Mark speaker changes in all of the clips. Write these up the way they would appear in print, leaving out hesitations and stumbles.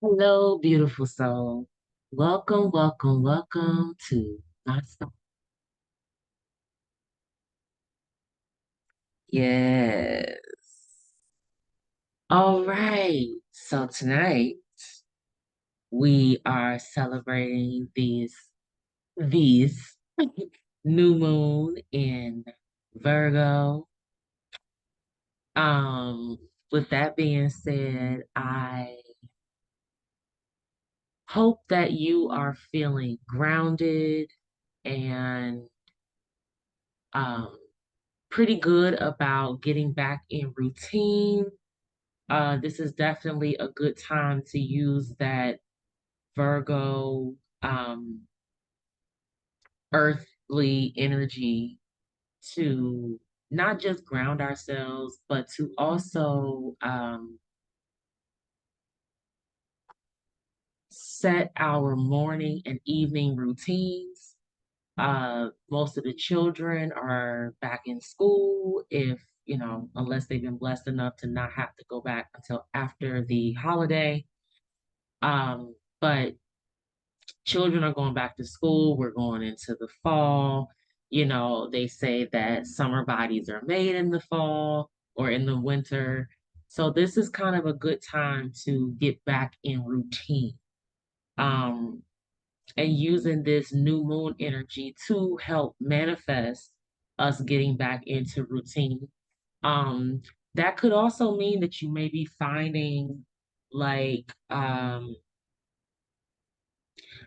Speaker 1: Hello, beautiful soul. Welcome, welcome, welcome to my soul. Yes. All right. So tonight we are celebrating these new moon in Virgo. Um, with that being said, I hope that you are feeling grounded and um pretty good about getting back in routine. This is definitely a good time to use that Virgo earthly energy to not just ground ourselves, but to also set our morning and evening routines. Most of the children are back in school if, unless they've been blessed enough to not have to go back until after the holiday. But children are going back to school. We're going into the fall. They say that summer bodies are made in the fall or in the winter. So this is kind of a good time to get back in routine. Um, and using this new moon energy to help manifest us getting back into routine. Um, that could also mean that you may be finding like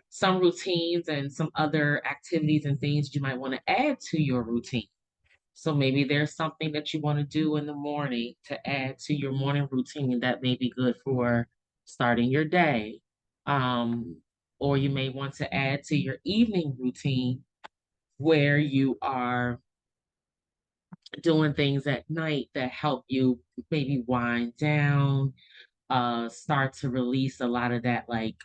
Speaker 1: some routines and some other activities and things you might want to add to your routine. So maybe there's something that you want to do in the morning to add to your morning routine that may be good for starting your day. Um, or you may want to add to your evening routine where you are doing things at night that help you maybe wind down, start to release a lot of that like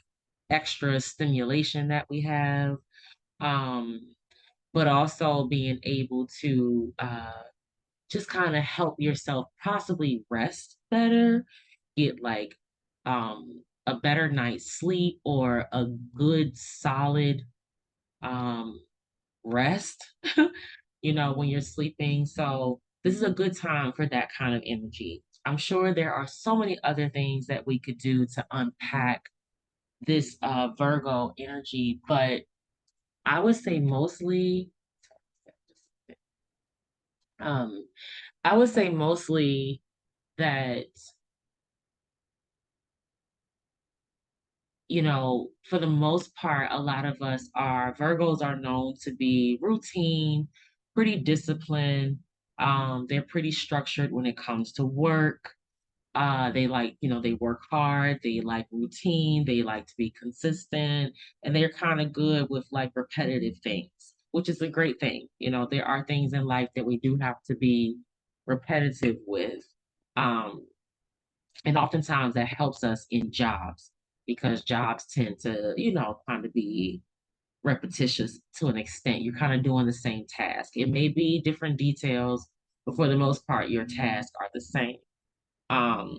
Speaker 1: extra stimulation that we have. Um, but also being able to just kind of help yourself possibly rest better, get like a better night's sleep or a good solid um, rest, when you're sleeping. So this is a good time for that kind of energy. I'm sure there are so many other things that we could do to unpack this Virgo energy, but I would say mostly, um, I would say mostly that, for the most part, a lot of us are Virgos are known to be routine, pretty disciplined. They're pretty structured when it comes to work. They like, they work hard, they like routine, they like to be consistent, and they're kind of good with like repetitive things, which is a great thing. There are things in life that we do have to be repetitive with. Um, and oftentimes that helps us in jobs because jobs tend to, kind of be repetitious to an extent. You're kind of doing the same task. It may be different details, but for the most part, your tasks are the same. Um,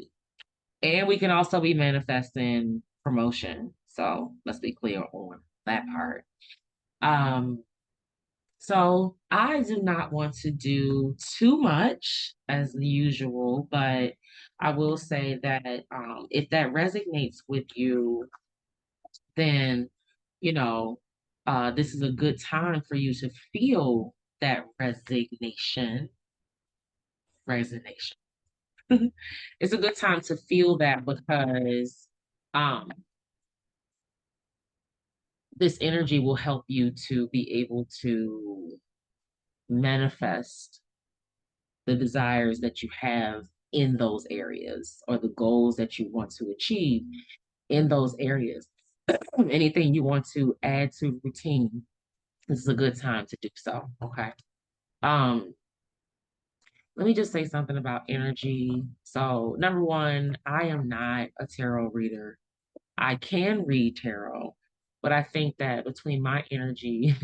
Speaker 1: and we can also be manifesting promotion. So let's be clear on that part. Um, so I do not want to do too much as usual, but I will say that if that resonates with you, then you know this is a good time for you to feel that resignation. It's a good time to feel that because um, this energy will help you to be able to manifest the desires that you have in those areas or the goals that you want to achieve in those areas. Anything you want to add to routine, this is a good time to do so. Okay. Um, Let me just say something about energy. So, number one, I am not a tarot reader. I can read tarot, but I think that between my energy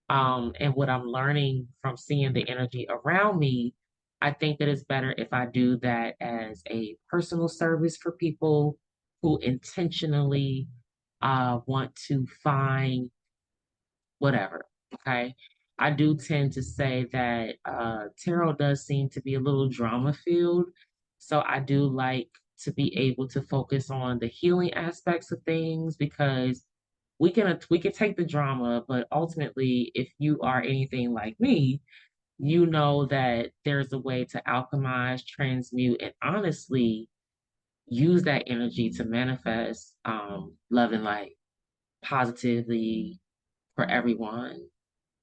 Speaker 1: and what I'm learning from seeing the energy around me, I think that it's better if I do that as a personal service for people who intentionally want to find whatever. Okay. I do tend to say that tarot does seem to be a little drama filled. So I do like to be able to focus on the healing aspects of things because we can take the drama, but ultimately, if you are anything like me, you know that there's a way to alchemize, transmute, and honestly use that energy to manifest love and light positively for everyone,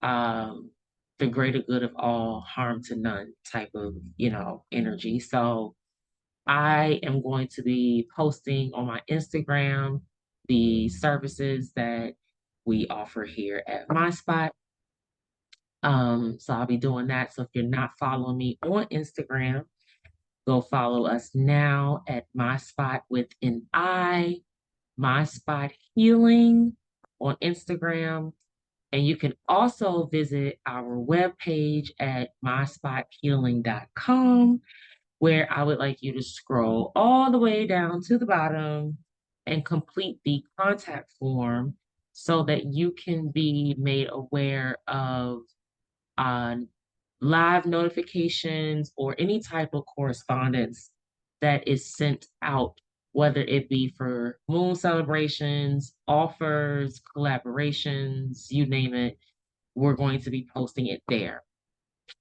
Speaker 1: um, the greater good of all, harm to none type of, energy. So I am going to be posting on my Instagram the services that we offer here at MiSpot. So I'll be doing that. So if you're not following me on Instagram, go follow us now at MiSpot with an I, MiSpot Healing on Instagram. And you can also visit our webpage at myspot.healing.com, where I would like you to scroll all the way down to the bottom and complete the contact form so that you can be made aware of uh, live notifications or any type of correspondence that is sent out, whether it be for moon celebrations, offers, collaborations, you name it, we're going to be posting it there.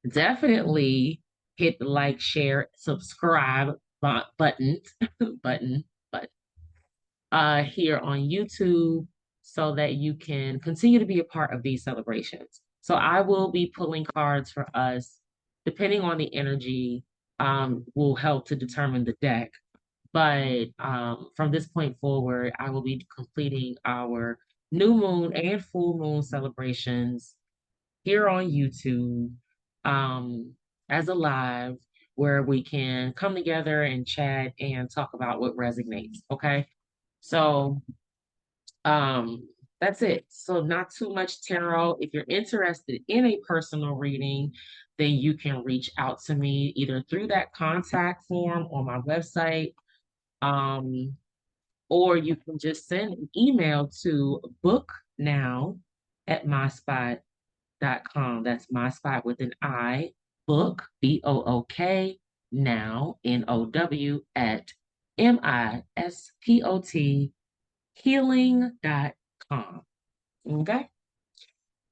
Speaker 1: Definitely hit the like, share, subscribe button, button, button here on YouTube so that you can continue to be a part of these celebrations. So I will be pulling cards for us, depending on the energy, will help to determine the deck. But from this point forward, I will be completing our new moon and full moon celebrations here on YouTube um, as a live where we can come together and chat and talk about what resonates. Okay. So um, that's it. So not too much tarot. If you're interested in a personal reading, then you can reach out to me either through that contact form on my website, um, or you can just send an email to booknow at myspot.com. That's myspot with an I, book, BOOK, now, NOW, at MISPOT healing.com. Okay.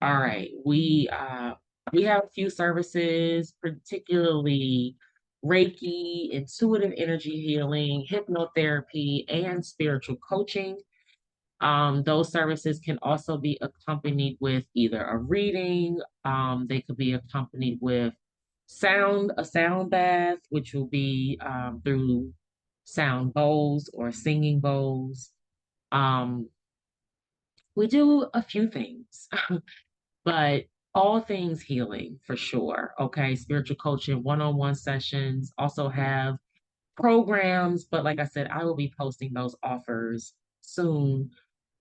Speaker 1: All right. We have a few services, particularly Reiki, intuitive energy healing, hypnotherapy, and spiritual coaching. Those services can also be accompanied with either a reading, they could be accompanied with a sound bath, which will be through sound bowls or singing bowls. Um, we do a few things, but all things healing for sure. Okay. Spiritual coaching, one on one sessions, also have programs. But like I said, I will be posting those offers soon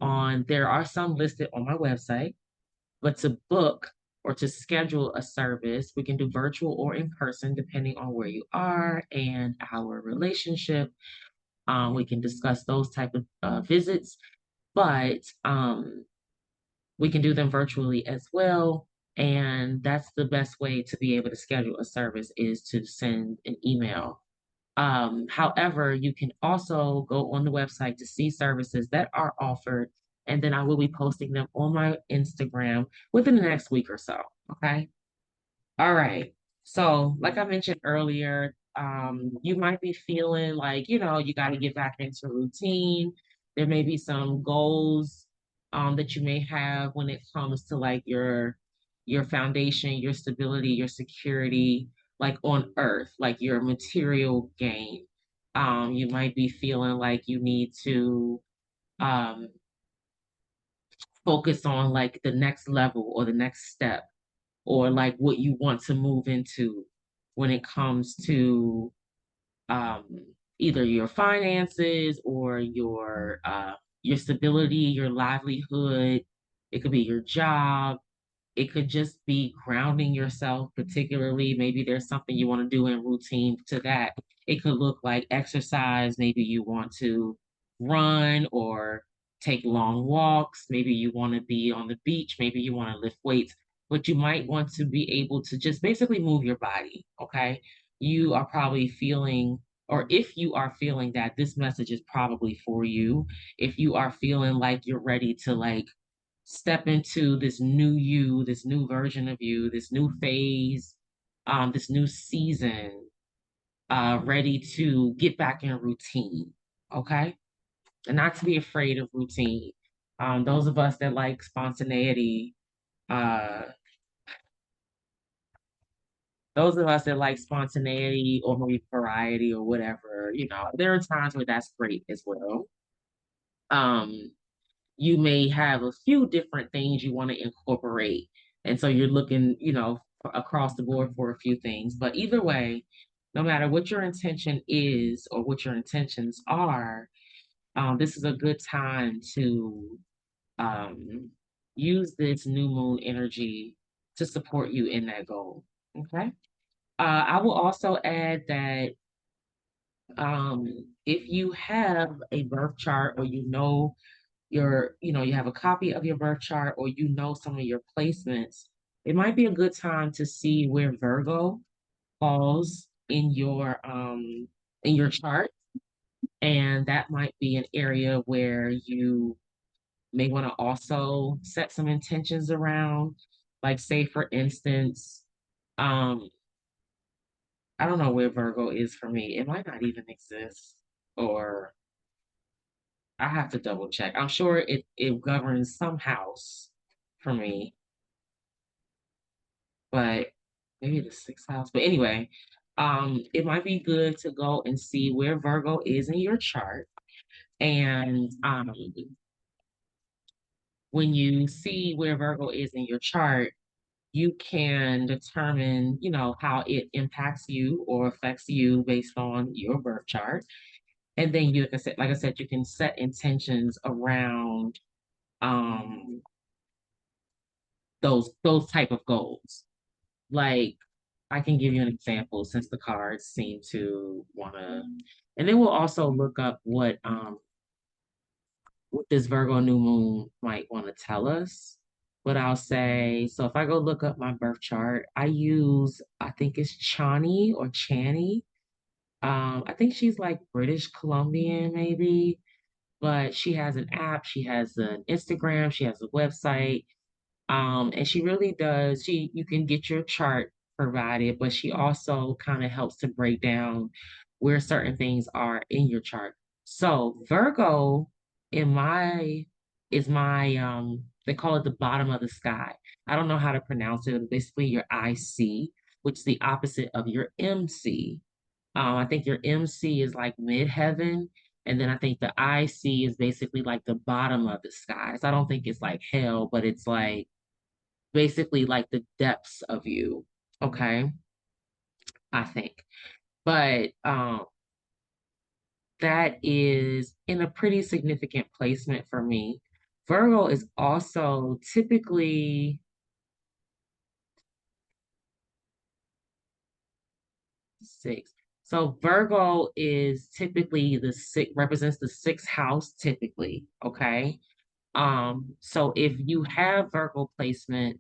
Speaker 1: there are some listed on my website, but to book or to schedule a service, we can do virtual or in person, depending on where you are and our relationship. We can discuss those type of visits, but we can do them virtually as well. And that's the best way to be able to schedule a service is to send an email. However, you can also go on the website to see services that are offered, and then I will be posting them on my Instagram within the next week or so. Okay. All right. So, like I mentioned earlier, you might be feeling like, you got to get back into routine. There may be some goals that you may have when it comes to like your foundation, your stability, your security, like on earth, like your material gain. You might be feeling like you need to um, focus on like the next level or the next step or like what you want to move into when it comes to um, either your finances or your stability, your livelihood. It could be your job. It could just be grounding yourself, particularly maybe there's something you want to do in routine to that. It could look like exercise. Maybe you want to run or take long walks. Maybe you want to be on the beach. Maybe you want to lift weights, but you might want to be able to just basically move your body. Okay. You are probably feeling, or if you are feeling that, this message is probably for you. If you are feeling like you're ready to like step into this new you, this new version of you, this new phase, this new season, ready to get back in routine. Okay. And not to be afraid of routine. Those of us that like spontaneity, uh, those of us that like spontaneity or maybe variety or whatever, there are times where that's great as well. Um, you may have a few different things you want to incorporate. And so you're looking, across the board for a few things. But either way, no matter what your intention is or what your intentions are, this is a good time to um, use this new moon energy to support you in that goal. Okay. I will also add that if you have a birth chart or you have a copy of your birth chart or some of your placements, it might be a good time to see where Virgo falls in your chart. And that might be an area where you may want to also set some intentions around. Like, say, for instance, um, I don't know where Virgo is for me. It might not even exist, or I have to double check. I'm sure it governs some house for me, but maybe the sixth house. But anyway, it might be good to go and see where Virgo is in your chart. And when you see where Virgo is in your chart, you can determine, how it impacts you or affects you based on your birth chart. And then like I said, you can set intentions around um those type of goals. Like, I can give you an example since the cards seem to wanna, and then we'll also look up what this Virgo new moon might want to tell us. But I'll say, so if I go look up my birth chart, I think it's Chani or Chani. I think she's like British Colombian, maybe, but she has an app, she has an Instagram, she has a website. And she really does, you can get your chart provided, but she also kind of helps to break down where certain things are in your chart. So Virgo in my is my they call it the bottom of the sky. I don't know how to pronounce it. Basically your IC, which is the opposite of your MC. I think your MC is like midheaven, and then I think the IC is basically like the bottom of the skies. I don't think it's like hell, but it's like basically like the depths of you. Okay, I think. But that is in a pretty significant placement for me. Virgo is also typically six. So Virgo is typically represents the sixth house typically. Okay. So if you have Virgo placements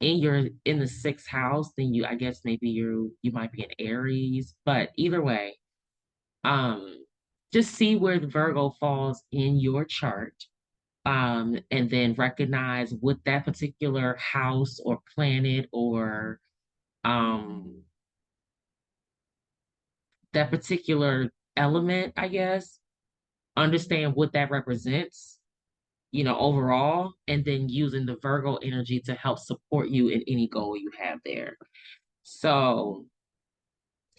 Speaker 1: in the sixth house, then I guess maybe you might be an Aries, but either way, um, just see where the Virgo falls in your chart, and then recognize what that particular house or planet or um that particular element, I guess, understand what that represents, overall, and then using the Virgo energy to help support you in any goal you have there. So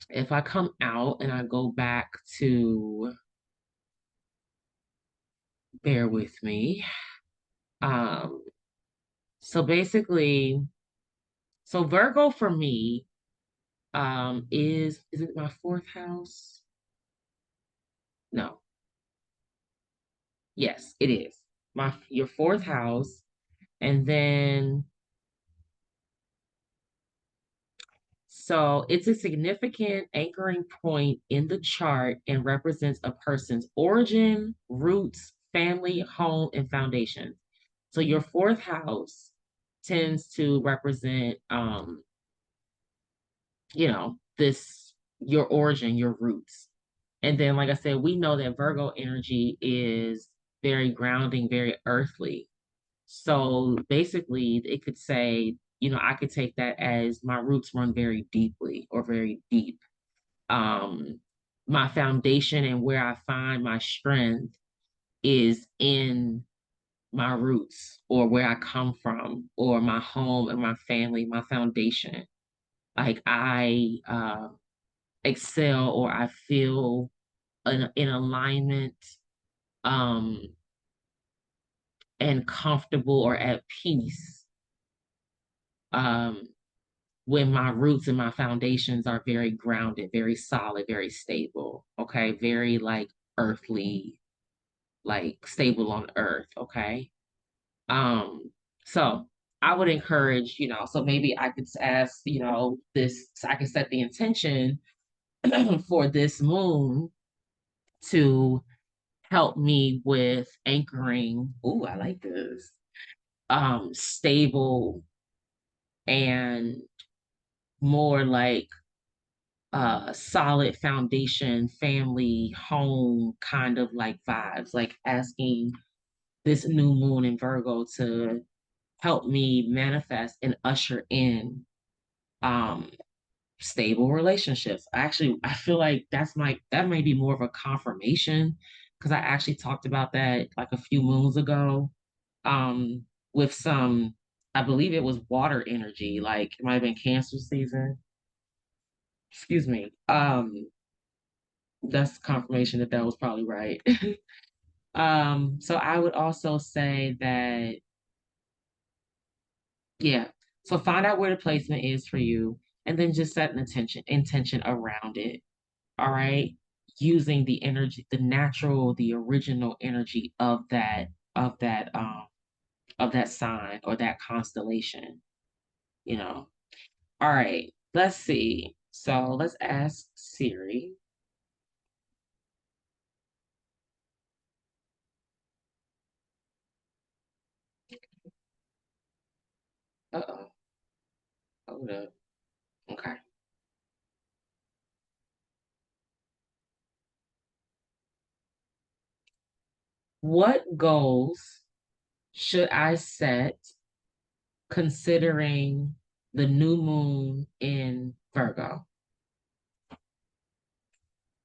Speaker 1: if I come out and I go back to, bear with me. Um, so basically, so Virgo for me, is it my fourth house? No. Yes, it is. Your fourth house. And then So it's a significant anchoring point in the chart and represents a person's origin, roots, family, home, and foundation. So your fourth house tends to represent, this, your origin, your roots. And then, like I said, we know that Virgo energy is very grounding, very earthly. So basically, it could say, I could take that as my roots run very deeply or very deep. Um, my foundation and where I find my strength is in my roots or where I come from or my home and my family, my foundation. Like I excel or I feel in alignment um, and comfortable or at peace um, when my roots and my foundations are very grounded, very solid, very stable. Okay. Very like earthly, like stable on earth. Okay. Um, so I would encourage, so maybe I could ask, this, so I can set the intention for this moon to help me with anchoring. Ooh, I like this. Stable and more like solid foundation, family, home kind of like vibes, like asking this new moon in Virgo to help me manifest and usher in um stable relationships. Actually, I feel like that may be more of a confirmation because I actually talked about that like a few moons ago um with some, I believe it was water energy, like it might have been Cancer season. Excuse me. That's confirmation that that was probably right. So I would also say that, yeah. So find out where the placement is for you and then just set an intention around it. All right. Using the energy, the natural, the original energy of that, of that sign or that constellation, you know. All right. Let's see. So let's ask Siri. Uh-oh. Hold up. Okay. What goals should I set considering the new moon in Virgo?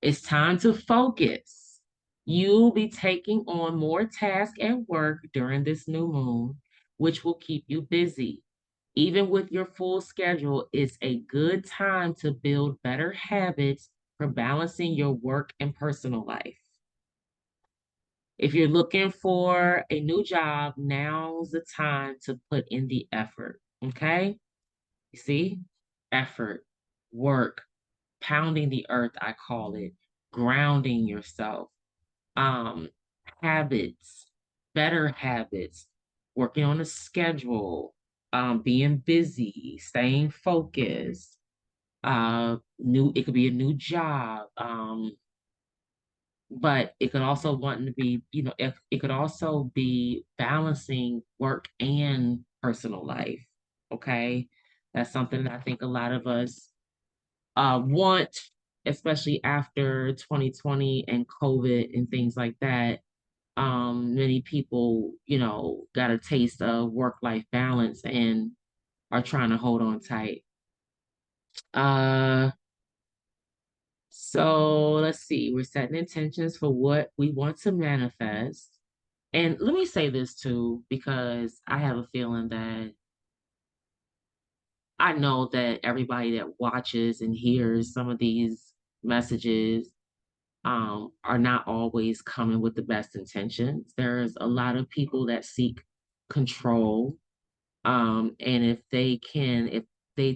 Speaker 1: It's time to focus. You'll be taking on more tasks and work during this new moon, which will keep you busy. Even with your full schedule, it's a good time to build better habits for balancing your work and personal life. If you're looking for a new job, now's the time to put in the effort. Okay? You see? Effort, work, pounding the earth, I call it, grounding yourself, um, habits, better habits, working on a schedule, being busy, staying focused, it could be a new job, but it could also want to be, if it could also be balancing work and personal life. Okay. That's something that I think a lot of us want, especially after 2020 and COVID and things like that. Many people, got a taste of work-life balance and are trying to hold on tight. Uh, so let's see, we're setting intentions for what we want to manifest. And let me say this too, because I have a feeling that I know that everybody that watches and hears some of these messages are not always coming with the best intentions. There's a lot of people that seek control. And if they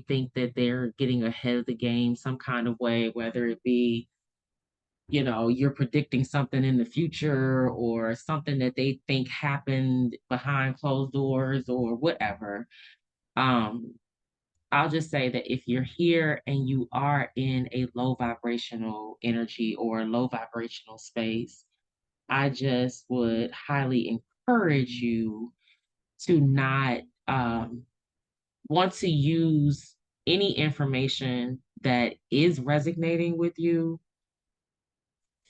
Speaker 1: think that they're getting ahead of the game some kind of way, whether it be, you're predicting something in the future or something that they think happened behind closed doors or whatever. Um, I'll just say that if you're here and you are in a low vibrational energy or low vibrational space, I just would highly encourage you to not want to use any information that is resonating with you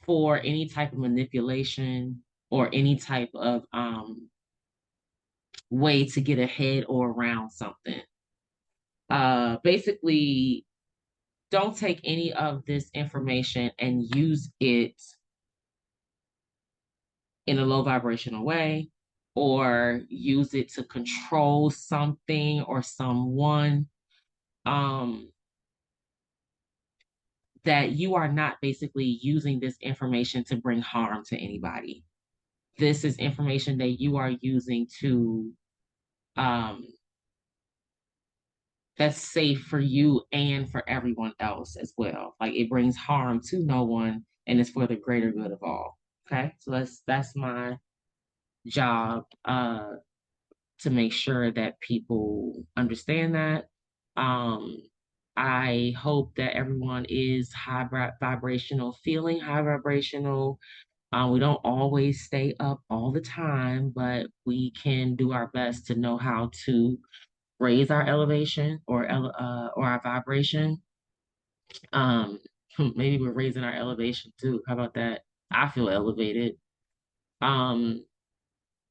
Speaker 1: for any type of manipulation or any type of way to get ahead or around something. Basically, don't take any of this information and use it in a low vibrational way or use it to control something or someone. Um, that you are not basically using this information to bring harm to anybody. This is information that you are using to um, that's safe for you and for everyone else as well. Like it brings harm to no one and it's for the greater good of all. Okay. So that's my job to make sure that people understand that. Um I hope that everyone is vibrational, feeling high vibrational. We don't always stay up all the time, but we can do our best to know how to raise our elevation or our vibration. Um, maybe we're raising our elevation too. How about that? I feel elevated. Um,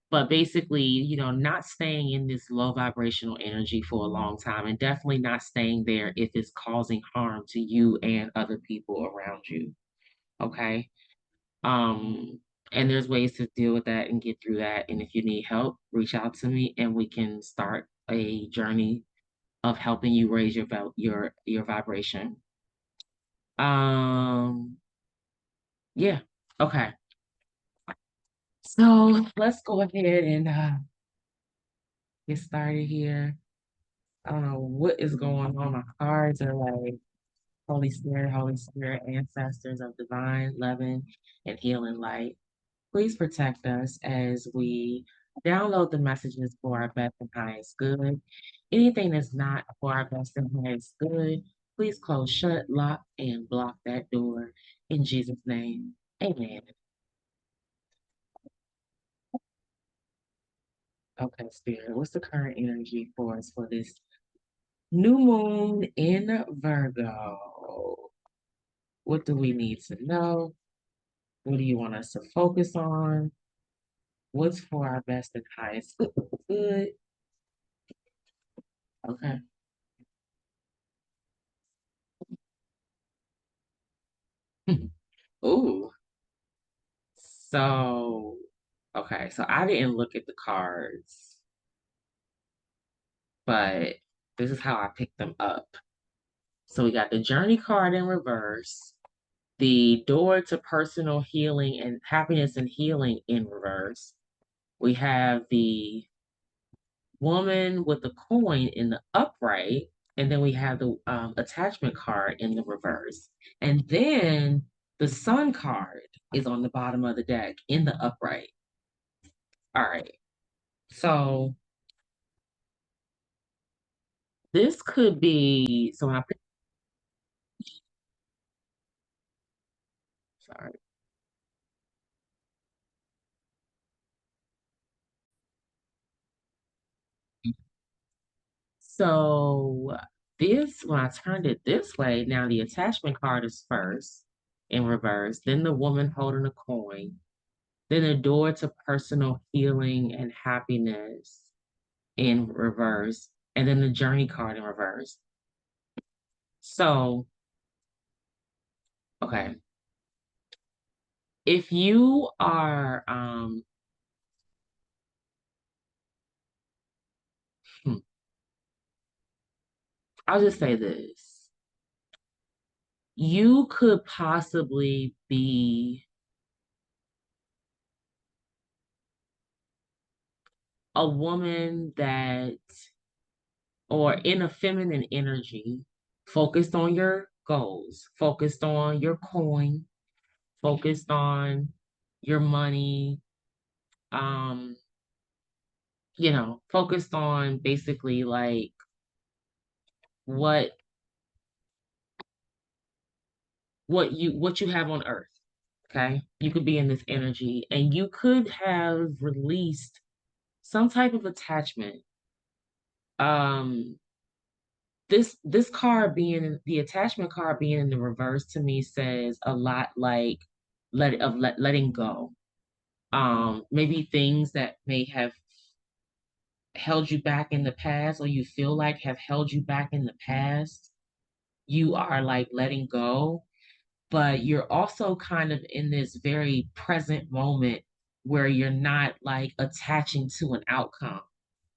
Speaker 1: but basically, not staying in this low vibrational energy for a long time, and definitely not staying there if it's causing harm to you and other people around you. Okay. Um, and there's ways to deal with that and get through that. And if you need help, reach out to me and we can start a journey of helping you raise your vibration. Um, yeah. Okay. So let's go ahead and get started here. I don't know what is going on. My cards are like Holy Spirit, ancestors of divine, loving, and healing light. Please protect us as we download the messages for our best and highest good. Anything that's not for our best and highest good, please close, shut, lock, and block that door in Jesus' name. Amen. Okay, Spirit, what's the current energy for us for this new moon in Virgo? What do we need to know? What do you want us to focus on? What's for our best and highest good? Okay. Ooh. So, okay, so I didn't look at the cards, but this is how I picked them up. So we got the Journey card in reverse, the Door to Personal Healing and Happiness and Healing in reverse. We have the Woman with the Coin in the upright, and then we have the Attachment card in the reverse. And then the Sun card is on the bottom of the deck in the upright. All right. So this could be, so when I pick, sorry. So this, when I turned it this way, now the attachment card is first in reverse, then the woman holding a coin, then the door to personal healing and happiness in reverse, and then the journey card in reverse. So, okay. If you are, hmm, I'll just say this. You could possibly be a woman that, or in a feminine energy, focused on your goals, focused on your coin, focused on your money, um, focused on basically like what what you have on earth. Okay, you could be in this energy and you could have released some type of attachment. um this card being the attachment card being in the reverse to me says a lot like letting go. Maybe things that may have held you back in the past, or you feel like have held you back in the past, you are like letting go. But you're also kind of in this very present moment where you're not like attaching to an outcome.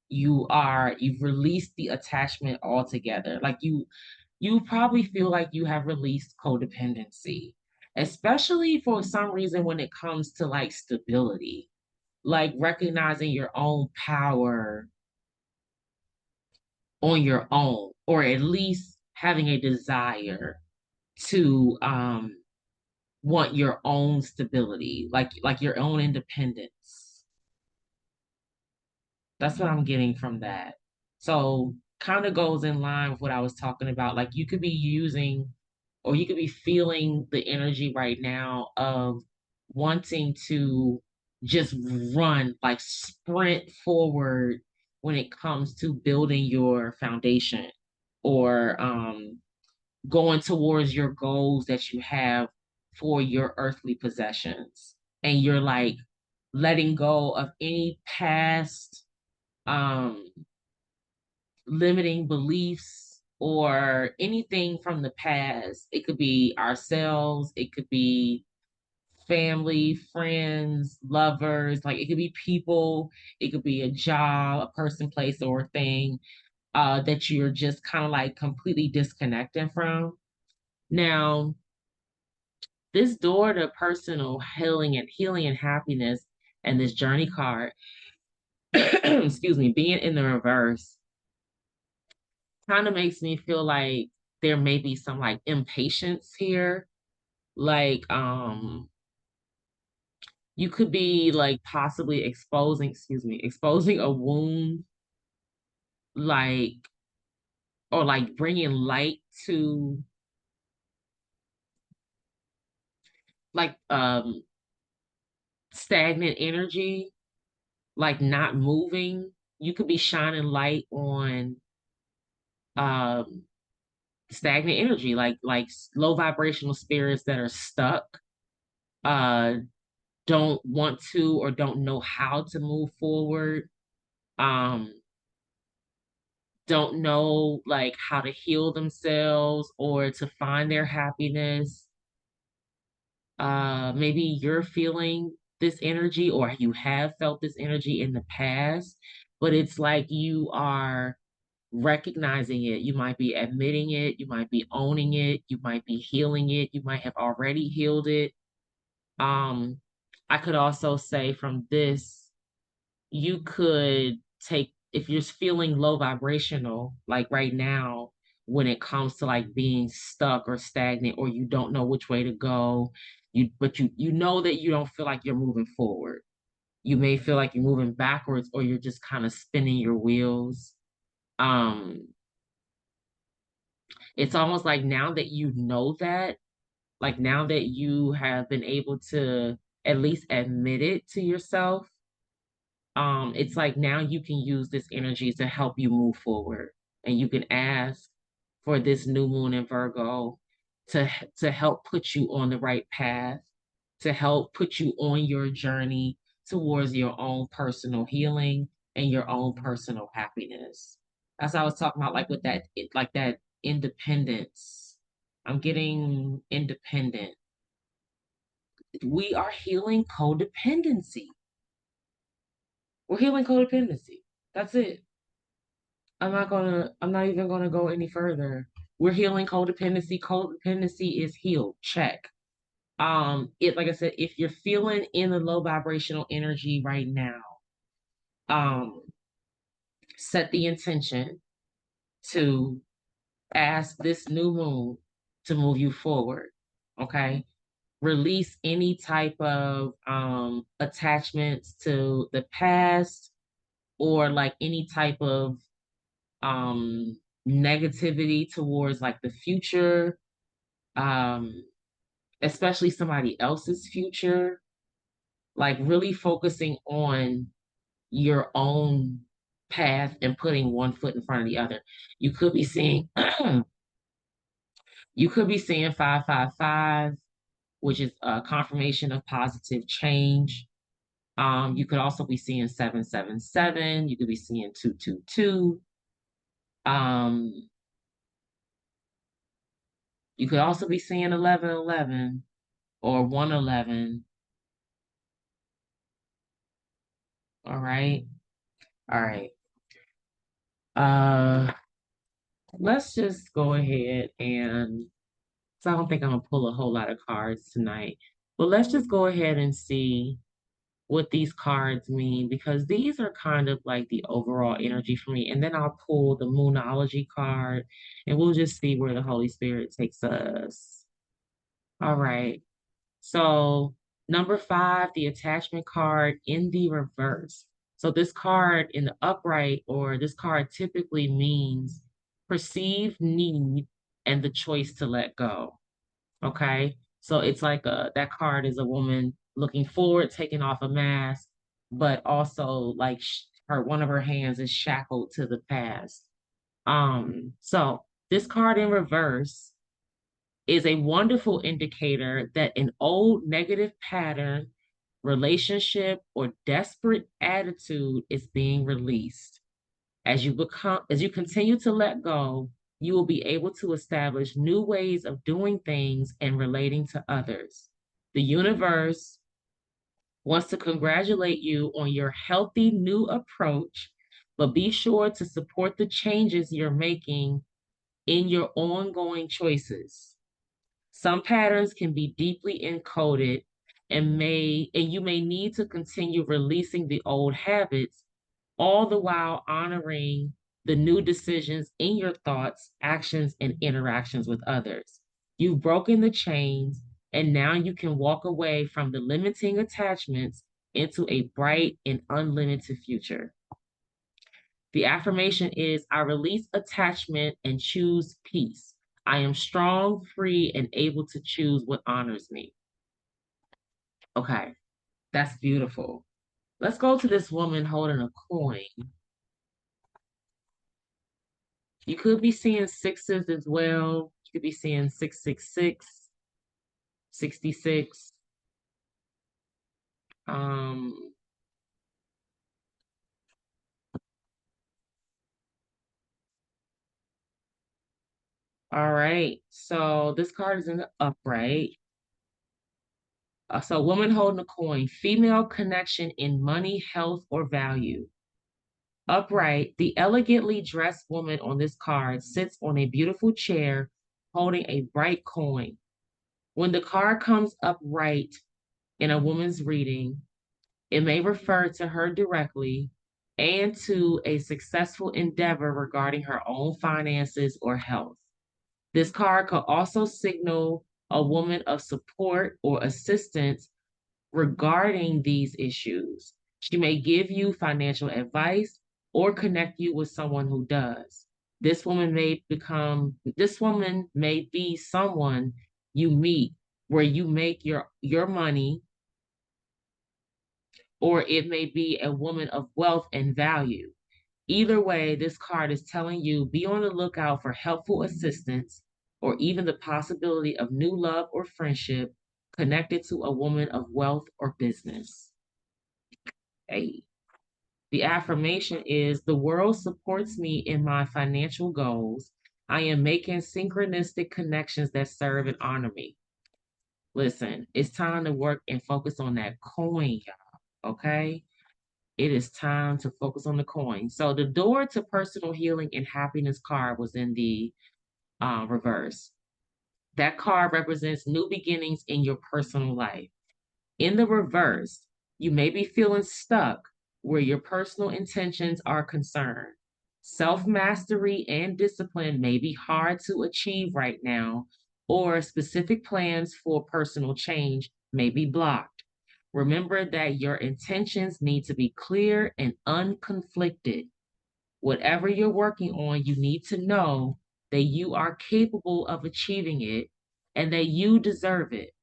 Speaker 1: You've released the attachment altogether. Like you probably feel like you have released codependency, especially for some reason when it comes to like stability, like recognizing your own power on your own, or at least having a desire to want your own stability, like your own independence. That's what I'm getting from that. So kind of goes in line with what I was talking about. Like you could be using or you could be feeling the energy right now of wanting to just run, like sprint forward when it comes to building your foundation, or going towards your goals that you have for your earthly possessions. And you're like letting go of any past um limiting beliefs or anything from the past. It could be ourselves, it could be family, friends, lovers, like it could be people, it could be a job, a person, place, or a thing that you're just kind of like completely disconnecting from. Now, this door to personal healing and happiness and this journey card, excuse me, being in the reverse kind of makes me feel like there may be some like impatience here. Like you could be like possibly exposing a wound, like, or like bringing light to like stagnant energy, like not moving. You could be shining light on um stagnant energy, like low vibrational spirits that are stuck, uh don't want to or don't know how to move forward, um don't know like how to heal themselves or to find their happiness. Maybe you're feeling this energy or you have felt this energy in the past, but it's like you are recognizing it. You might be admitting it, you might be owning it, you might be healing it, you might have already healed it. um I could also say from this, you could take, if you're feeling low vibrational like right now, when it comes to like being stuck or stagnant, or you don't know which way to go, you know that you don't feel like you're moving forward. You may feel like you're moving backwards, or you're just kind of spinning your wheels. um it's almost like now that you know that, like now that you have been able to at least admit it to yourself, it's like now you can use this energy to help you move forward, and you can ask for this new moon in Virgo to help put you on the right path, to help put you on your journey towards your own personal healing and your own personal happiness. As I was talking about, like with that, like that independence. I'm getting independent. We are healing codependency. We're healing codependency. That's it. I'm not even gonna go any further. We're healing codependency. Codependency is healed. Check. Like I said, if you're feeling in the low vibrational energy right now, um, set the intention to ask this new moon to move you forward. Okay. Release any type of attachments to the past, or like any type of um negativity towards like the future, um, especially somebody else's future, like really focusing on your own path and putting one foot in front of the other. You could be seeing you could be seeing 555, which is a confirmation of positive change. You could also be seeing 777. You could be seeing 222. Um, you could also be seeing 1111 or 111. All right. All right. Uh, let's just go ahead and, so I don't think I'm gonna pull a whole lot of cards tonight, but let's just go ahead and see what these cards mean, because these are kind of like the overall energy for me. And then I'll pull the Moonology card and we'll just see where the Holy Spirit takes us. All right. So number 5, the attachment card in the reverse. So this card in the upright, or this card typically means perceived need and the choice to let go. Okay. So it's like that card is a woman looking forward, taking off a mask, but also like one of her hands is shackled to the past. So this card in reverse is a wonderful indicator that an old negative pattern, relationship, or desperate attitude is being released. As you continue to let go, you will be able to establish new ways of doing things and relating to others. The universe wants to congratulate you on your healthy new approach, but be sure to support the changes you're making in your ongoing choices. Some patterns can be deeply encoded and you may need to continue releasing the old habits, all the while honoring the new decisions in your thoughts, actions, and interactions with others. You've broken the chains, and now you can walk away from the limiting attachments into a bright and unlimited future. The affirmation is, I release attachment and choose peace. I am strong, free, and able to choose what honors me. Okay, that's beautiful. Let's go to this woman holding a coin. You could be seeing sixes as well. You could be seeing 666, 66. Um, all right. So this card is in the upright. So woman holding a coin, female connection in money, health, or value. Upright, the elegantly dressed woman on this card sits on a beautiful chair holding a bright coin. When the card comes upright in a woman's reading, it may refer to her directly and to a successful endeavor regarding her own finances or health. This card could also signal a woman of support or assistance regarding these issues. She may give you financial advice or connect you with someone who does. This woman may be someone you meet where you make your money, or it may be a woman of wealth and value. Either way, this card is telling you be on the lookout for helpful assistance or even the possibility of new love or friendship connected to a woman of wealth or business. Hey. The affirmation is, the world supports me in my financial goals. I am making synchronistic connections that serve and honor me. Listen, it's time to work and focus on that coin, y'all. Okay? It is time to focus on the coin. So the door to personal healing and happiness card was in the reverse. That card represents new beginnings in your personal life. In the reverse, you may be feeling stuck where your personal intentions are concerned. Self-mastery and discipline may be hard to achieve right now, or specific plans for personal change may be blocked. Remember that your intentions need to be clear and unconflicted. Whatever you're working on, you need to know that you are capable of achieving it and that you deserve it.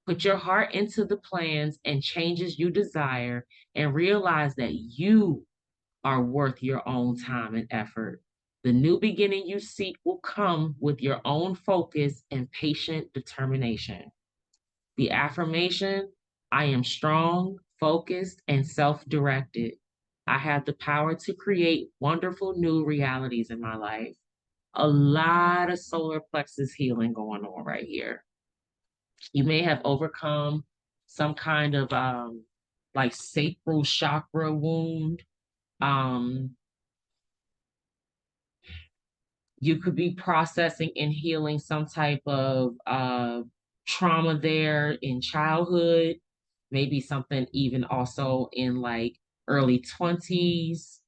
Speaker 1: Put your heart into the plans and changes you desire and realize that you are worth your own time and effort. The new beginning you seek will come with your own focus and patient determination. The affirmation: I am strong, focused, and self directed. I have the power to create wonderful new realities in my life. A lot of solar plexus healing going on right here. You may have overcome some kind of like sacral chakra wound. Um, you could be processing and healing some type of trauma there in childhood, maybe something even also in like early 20s,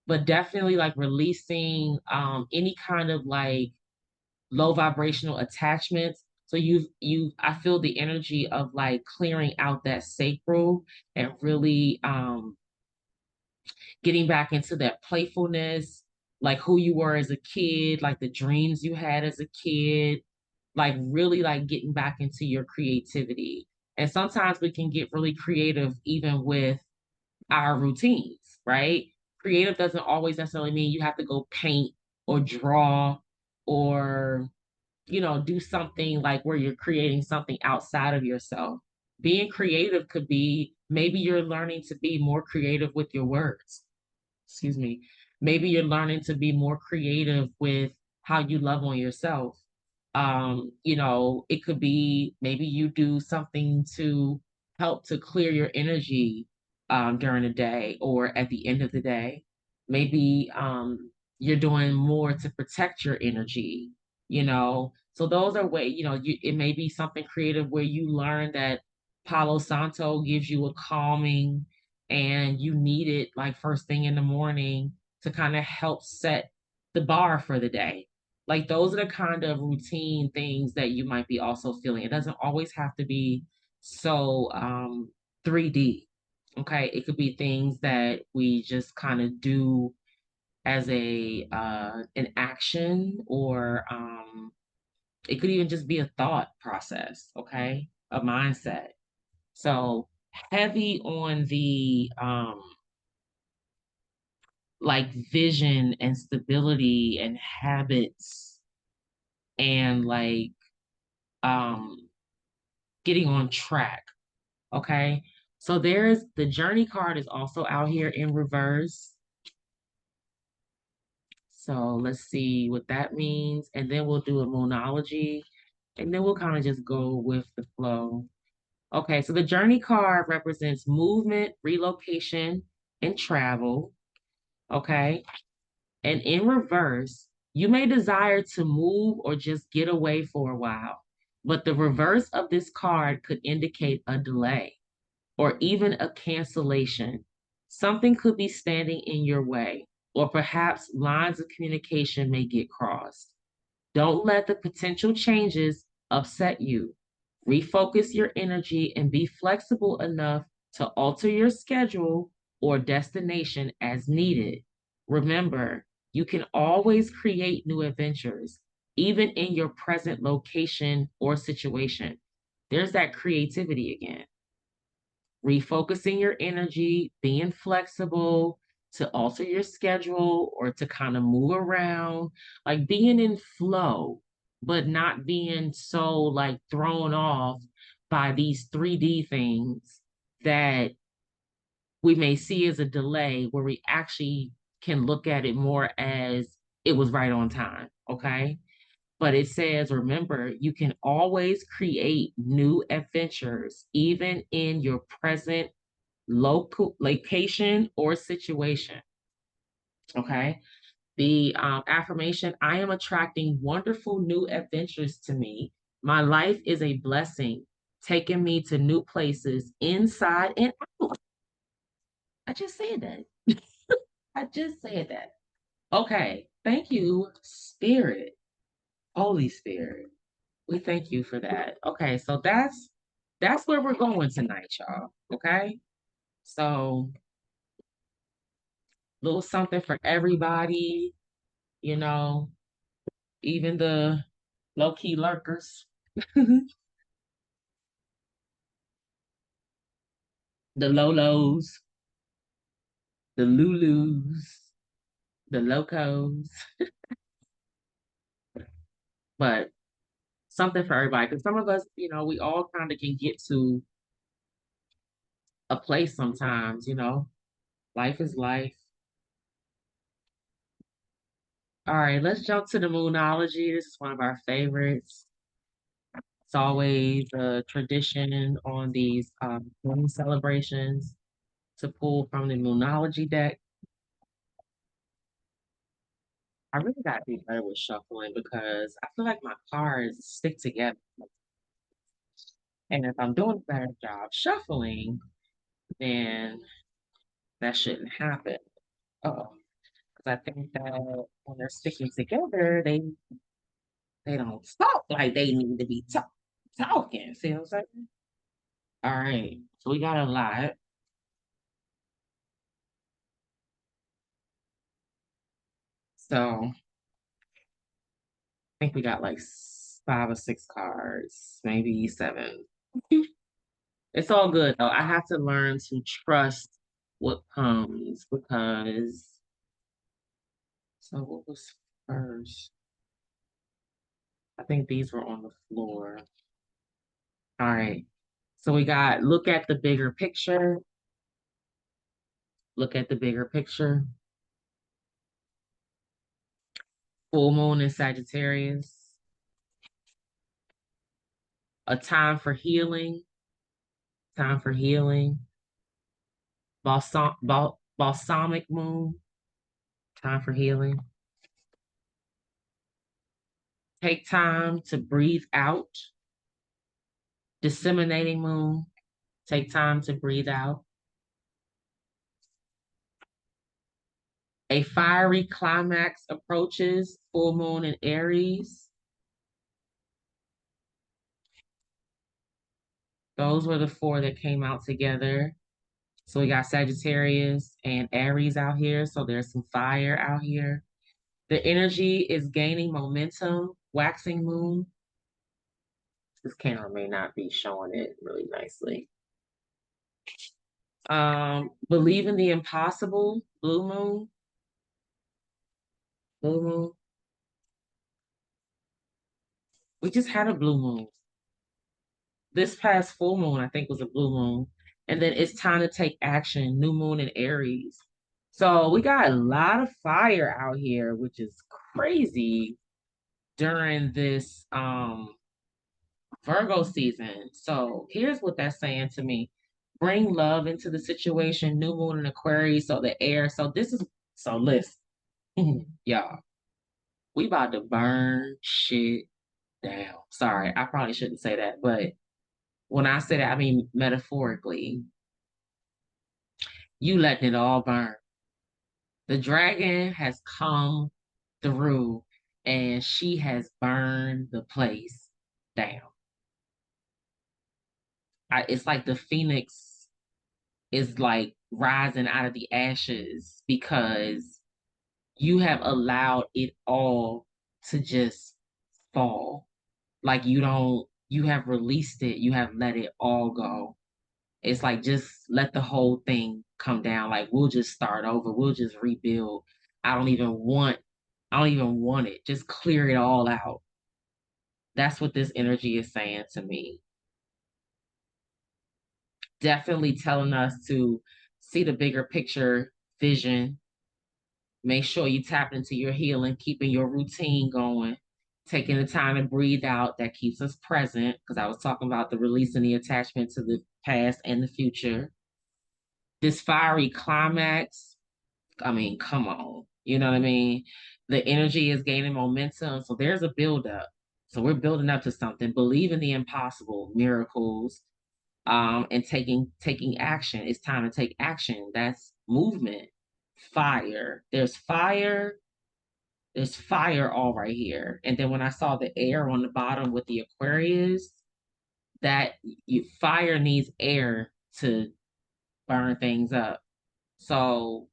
Speaker 1: but definitely like releasing any kind of like low vibrational attachments. So I feel the energy of like clearing out that sacral and really getting back into that playfulness, like who you were as a kid, like the dreams you had as a kid, like really like getting back into your creativity. And sometimes we can get really creative even with our routines, right? Creative doesn't always necessarily mean you have to go paint or draw or, do something like where you're creating something outside of yourself. Being creative could be maybe you're learning to be more creative with your words. Excuse me. Maybe you're learning to be more creative with how you love on yourself. It could be maybe you do something to help to clear your energy during the day or at the end of the day. Maybe you're doing more to protect your energy. So those are it may be something creative where you learn that Palo Santo gives you a calming and you need it like first thing in the morning to kind of help set the bar for the day. Like those are the kind of routine things that you might be also feeling. It doesn't always have to be so 3D. Okay. It could be things that we just kind of do as a an action or it could even just be a thought process, okay? A mindset. So heavy on the like vision and stability and habits and like um getting on track. Okay. So there's the journey card is also out here in reverse. So let's see what that means. And then we'll do a monology and then we'll kind of just go with the flow. Okay, so the journey card represents movement, relocation, and travel. Okay. And in reverse, you may desire to move or just get away for a while. But the reverse of this card could indicate a delay or even a cancellation. Something could be standing in your way, or perhaps lines of communication may get crossed. Don't let the potential changes upset you. Refocus your energy and be flexible enough to alter your schedule or destination as needed. Remember, you can always create new adventures, even in your present location or situation. There's that creativity again. Refocusing your energy, being flexible to alter your schedule or to kind of move around, like being in flow, but not being so like thrown off by these 3D things that we may see as a delay where we actually can look at it more as it was right on time. Okay. But it says, remember, you can always create new adventures, even in your present local location or situation. Okay. The affirmation: I am attracting wonderful new adventures to me. My life is a blessing, taking me to new places inside and out. I just said that. I just said that. Okay. Thank you, Spirit, Holy Spirit. We thank you for that. Okay, so that's where we're going tonight, y'all. Okay. So Little something for everybody, you know, even the low-key lurkers, the Lolos, the Lulus, the Locos, but something for everybody. Because some of us, we all kind of can get to a place sometimes, life is life. All right, let's jump to the Moonology. This is one of our favorites. It's always a tradition on these moon celebrations to pull from the Moonology deck. I really got to be better with shuffling because I feel like my cards stick together. And if I'm doing a better job shuffling, then that shouldn't happen. Oh, because I think that when they're sticking together, they don't talk like they need to be talking. See what I'm saying? All right, so we got a lot. So I think we got like 5 or 6 cards, maybe 7. It's all good though. I have to learn to trust what comes because. So what was first? I think these were on the floor. All right. So we got look at the bigger picture. Look at the bigger picture. Full moon in Sagittarius. A time for healing. Time for healing. Balsamic moon. Time for healing. Take time to breathe out. Disseminating moon. Take time to breathe out. A fiery climax approaches. Full moon in Aries. Those were the 4 that came out together. So we got Sagittarius and Aries out here. So there's some fire out here. The energy is gaining momentum. Waxing moon. This camera may not be showing it really nicely. Believe in the impossible. Blue moon. Blue moon. We just had a blue moon. This past full moon, I think, was a blue moon. And then it's time to take action. New moon in Aries. So we got a lot of fire out here, which is crazy during this Virgo season. So here's what that's saying to me. Bring love into the situation, new moon in Aquarius, so the air. So listen, y'all, we about to burn shit down. Sorry, I probably shouldn't say that, but when I say that, I mean metaphorically. You letting it all burn. The dragon has come through and she has burned the place down. It's like the phoenix is like rising out of the ashes because you have allowed it all to just fall. Like you have released it, you have let it all go. It's like just let the whole thing come down. Like we'll just start over, we'll just rebuild. I don't even want I don't even want it. Just clear it all out. That's what this energy is saying to me. Definitely telling us to see the bigger picture vision. Make sure you tap into your healing, keeping your routine going, taking the time to breathe out. That keeps us present. Because I was talking about the releasing the attachment to the past and the future. This fiery climax, I mean, come on. You know what I mean? The energy is gaining momentum. So there's a buildup. So we're building up to something. Believe in the impossible, miracles, and taking action. It's time to take action. That's movement. Fire. There's fire all right here. And then when I saw the air on the bottom with the Aquarius, fire needs air to burn things up. So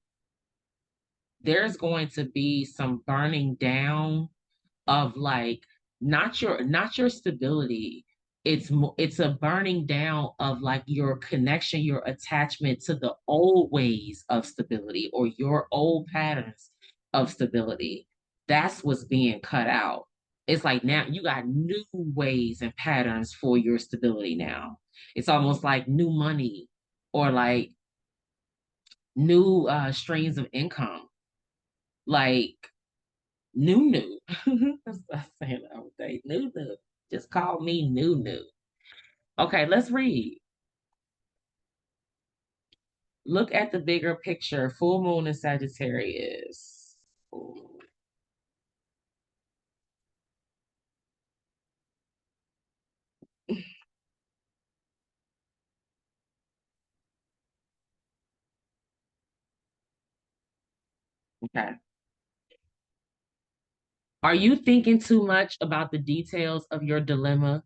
Speaker 1: there's going to be some burning down of like not your stability. It's a burning down of like your connection, your attachment to the old ways of stability or your old patterns of stability. That's what's being cut out. It's like now you got new ways and patterns for your stability now. It's almost like new money or like new streams of income, like new. That's saying the other day. New. Just call me new. Okay, let's read. Look at the bigger picture. Full moon in Sagittarius. Ooh, okay. Are you thinking too much about the details of your dilemma?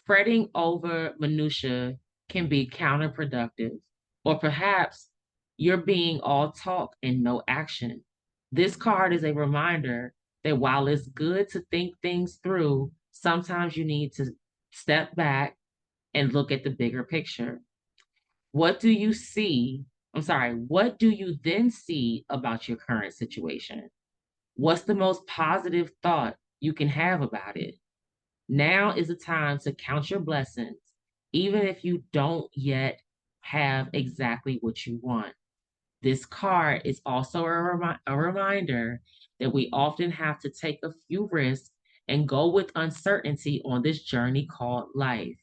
Speaker 1: Fretting over minutia can be counterproductive, or perhaps you're being all talk and no action. This card is a reminder that while it's good to think things through, sometimes you need to step back and look at the bigger picture. What do you see? I'm sorry, what do you then see about your current situation? What's the most positive thought you can have about it? Now is the time to count your blessings, even if you don't yet have exactly what you want. This card is also a reminder that we often have to take a few risks and go with uncertainty on this journey called life.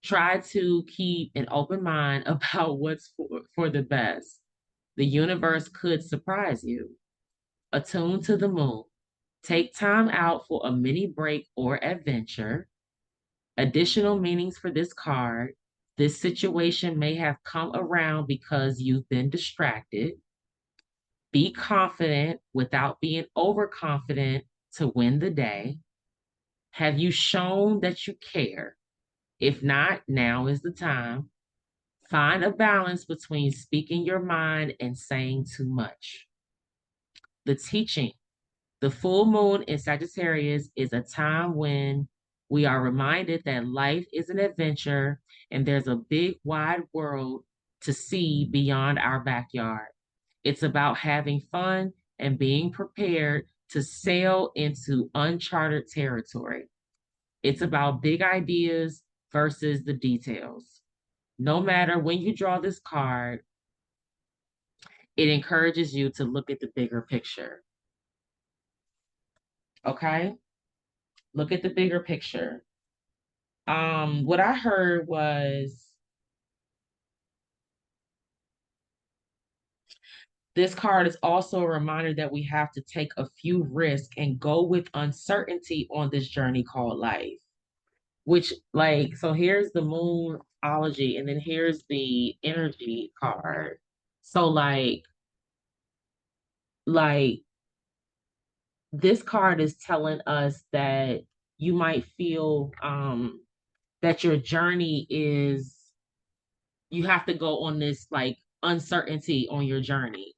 Speaker 1: Try to keep an open mind about what's for the best. The universe could surprise you. Attune to the moon. Take time out for a mini break or adventure. Additional meanings for this card. This situation may have come around because you've been distracted. Be confident without being overconfident to win the day. Have you shown that you care? If not, now is the time. Find a balance between speaking your mind and saying too much. The teaching. The full moon in Sagittarius is a time when we are reminded that life is an adventure and there's a big, wide world to see beyond our backyard. It's about having fun and being prepared to sail into uncharted territory. It's about big ideas versus the details. No matter when you draw this card, it encourages you to look at the bigger picture. Okay? Look at the bigger picture. What I heard was this card is also a reminder that we have to take a few risks and go with uncertainty on this journey called life. Which, like, so here's the moonology, and then here's the energy card. So, like this card is telling us that you might feel that your journey is you have to go on this like uncertainty on your journey,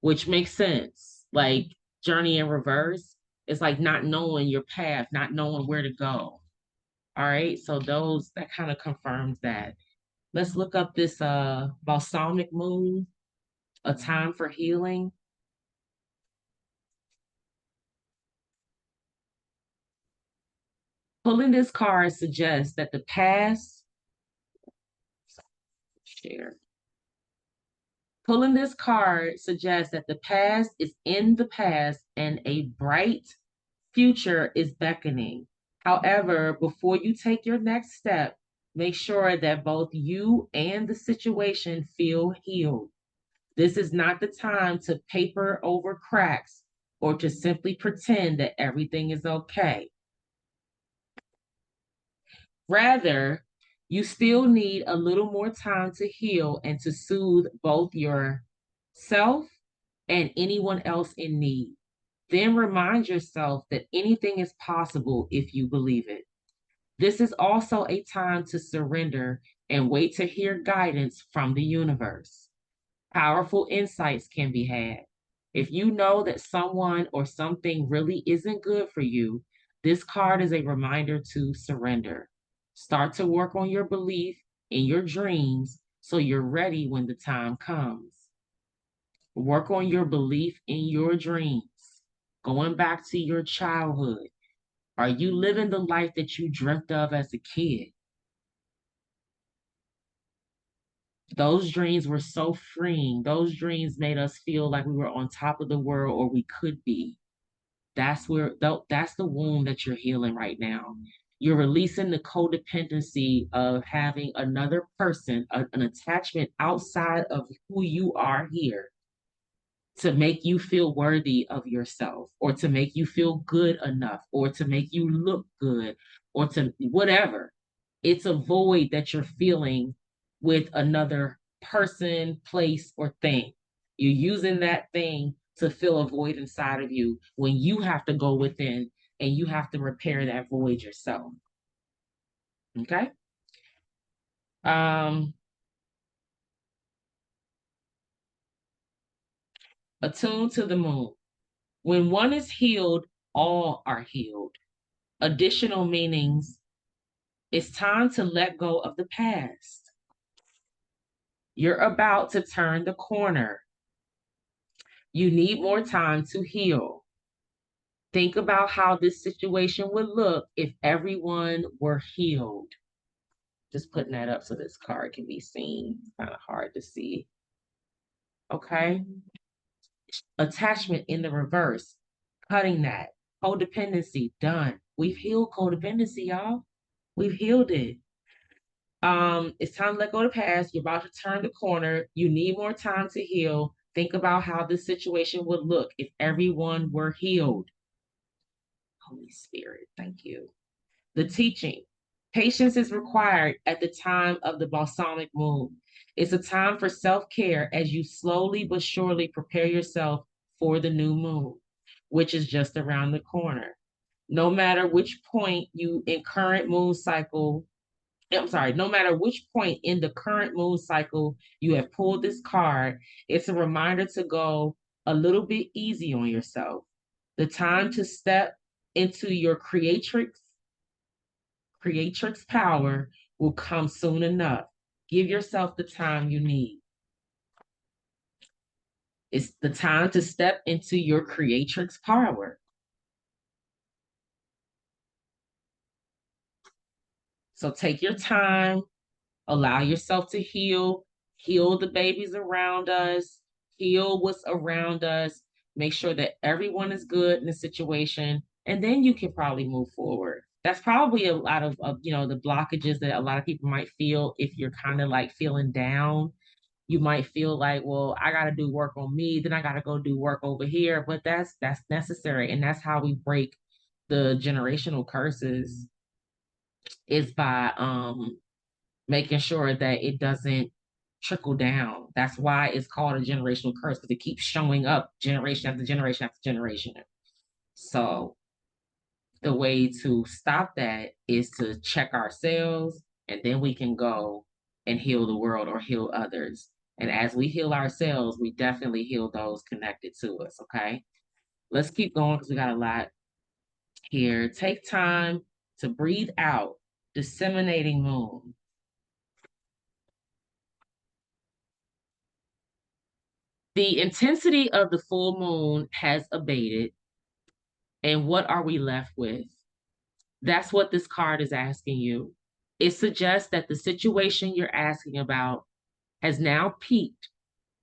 Speaker 1: which makes sense. Like journey in reverse, it's like not knowing your path, not knowing where to go. All right. So those that kind of confirms that. Let's look up this balsamic moon, a time for healing. Pulling this card suggests that the past, share. Pulling this card suggests that the past is in the past and a bright future is beckoning. However, before you take your next step, make sure that both you and the situation feel healed. This is not the time to paper over cracks or to simply pretend that everything is okay. Rather, you still need a little more time to heal and to soothe both yourself and anyone else in need. Then remind yourself that anything is possible if you believe it. This is also a time to surrender and wait to hear guidance from the universe. Powerful insights can be had. If you know that someone or something really isn't good for you, this card is a reminder to surrender. Start to work on your belief in your dreams so you're ready when the time comes. Work on your belief in your dreams. Going back to your childhood. Are you living the life that you dreamt of as a kid? Those dreams were so freeing. Those dreams made us feel like we were on top of the world or we could be. That's the wound that you're healing right now. You're releasing the codependency of having another person, an attachment outside of who you are here to make you feel worthy of yourself or to make you feel good enough or to make you look good or to whatever. It's a void that you're feeling with another person, place, or thing. You're using that thing to fill a void inside of you when you have to go within and you have to repair that void yourself. Okay? Um, Attune to the moon. When one is healed, all are healed. Additional meanings. It's time to let go of the past. You're about to turn the corner. You need more time to heal. Think about how this situation would look if everyone were healed. Just putting that up so this card can be seen. It's kind of hard to see. Okay. Attachment in the reverse. Cutting that. Codependency, done. We've healed codependency, y'all. We've healed it. It's time to let go of the past. You're about to turn the corner. You need more time to heal. Think about how this situation would look if everyone were healed. Holy Spirit, thank you. The teaching. Patience is required at the time of the balsamic moon. It's a time for self-care as you slowly but surely prepare yourself for the new moon, which is just around the corner. No matter which point you in current moon cycle no matter which point in the current moon cycle you have pulled this card, it's a reminder to go a little bit easy on yourself. The time to step into your creatrix power will come soon enough. Give yourself the time you need. It's the time to step into your creatrix power. So take your time, allow yourself to heal the babies around us, heal what's around us, make sure that everyone is good in the situation, and then you can probably move forward. That's probably a lot of the blockages that a lot of people might feel if you're kind of like feeling down. You might feel like, well, I got to do work on me, then I got to go do work over here, but that's necessary, and that's how we break the generational curses is by making sure that it doesn't trickle down. That's why it's called a generational curse because it keeps showing up generation after generation after generation. So the way to stop that is to check ourselves and then we can go and heal the world or heal others. And as we heal ourselves, we definitely heal those connected to us. Okay. Let's keep going because we got a lot here. Take time to breathe out, disseminating moon. The intensity of the full moon has abated. And what are we left with? That's what this card is asking you. It suggests that the situation you're asking about has now peaked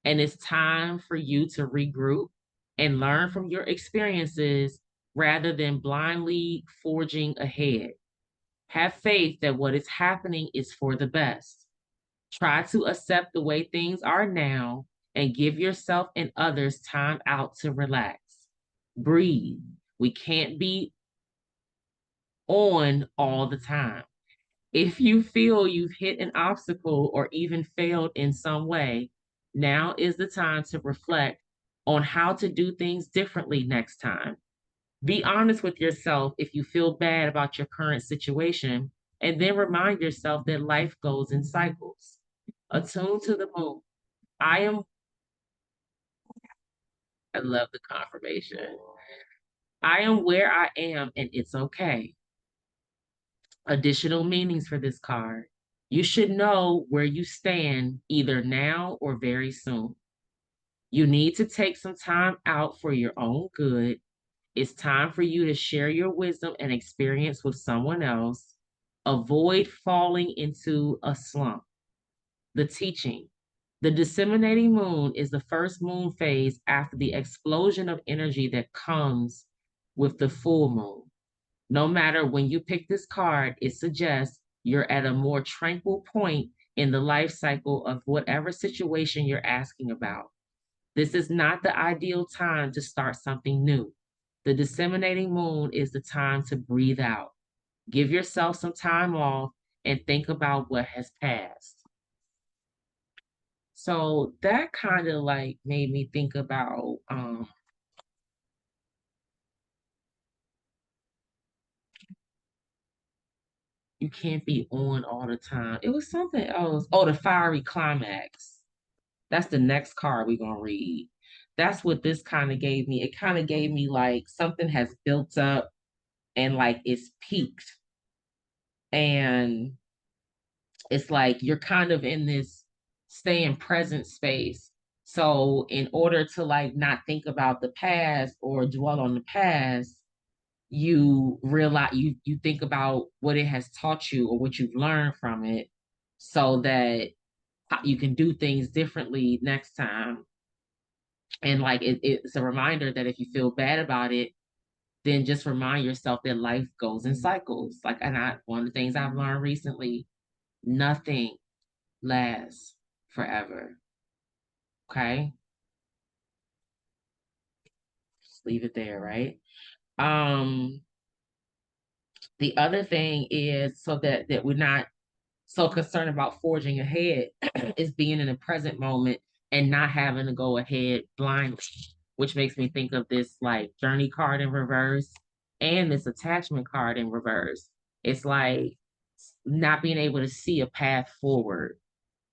Speaker 1: and it's time for you to regroup and learn from your experiences rather than blindly forging ahead. Have faith that what is happening is for the best. Try to accept the way things are now and give yourself and others time out to relax. Breathe. We can't be on all the time. If you feel you've hit an obstacle or even failed in some way, now is the time to reflect on how to do things differently next time. Be honest with yourself if you feel bad about your current situation, and then remind yourself that life goes in cycles. Attune to the moon. I am I love the confirmation. I am where I am and it's okay. Additional meanings for this card. You should know where you stand either now or very soon. You need to take some time out for your own good. It's time for you to share your wisdom and experience with someone else. Avoid falling into a slump. The teaching. The disseminating moon is the first moon phase after the explosion of energy that comes with the full moon. No matter when you pick this card, it suggests you're at a more tranquil point in the life cycle of whatever situation you're asking about. This is not the ideal time to start something new. The disseminating moon is the time to breathe out. Give yourself some time off and think about what has passed. So that kind of like made me think about you can't be on all the time. It was something else. Oh, the fiery climax. That's the next card we're gonna read. That's what this kind of gave me. It kind of gave me like something has built up and like it's peaked. And it's like you're kind of in this stay in present space. So in order to like not think about the past or dwell on the past, you realize you think about what it has taught you or what you've learned from it so that you can do things differently next time. And like it's a reminder that if you feel bad about it, then just remind yourself that life goes in cycles. Like, and one of the things I've learned recently, nothing lasts forever. Okay. Just leave it there, right? Um, the other thing is so that we're not so concerned about forging ahead is being in the present moment and not having to go ahead blindly, which makes me think of this like journey card in reverse and this attachment card in reverse. It's like not being able to see a path forward,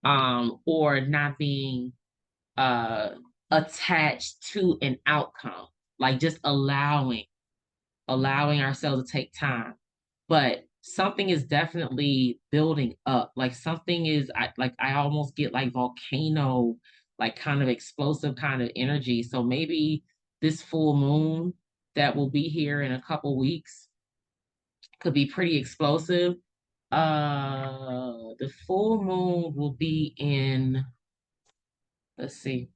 Speaker 1: or not being uh attached to an outcome, like just allowing ourselves to take time. But something is definitely building up. Like something is I almost get like volcano, like kind of explosive kind of energy. So maybe this full moon that will be here in a couple weeks could be pretty explosive. The full moon will be in, let's see,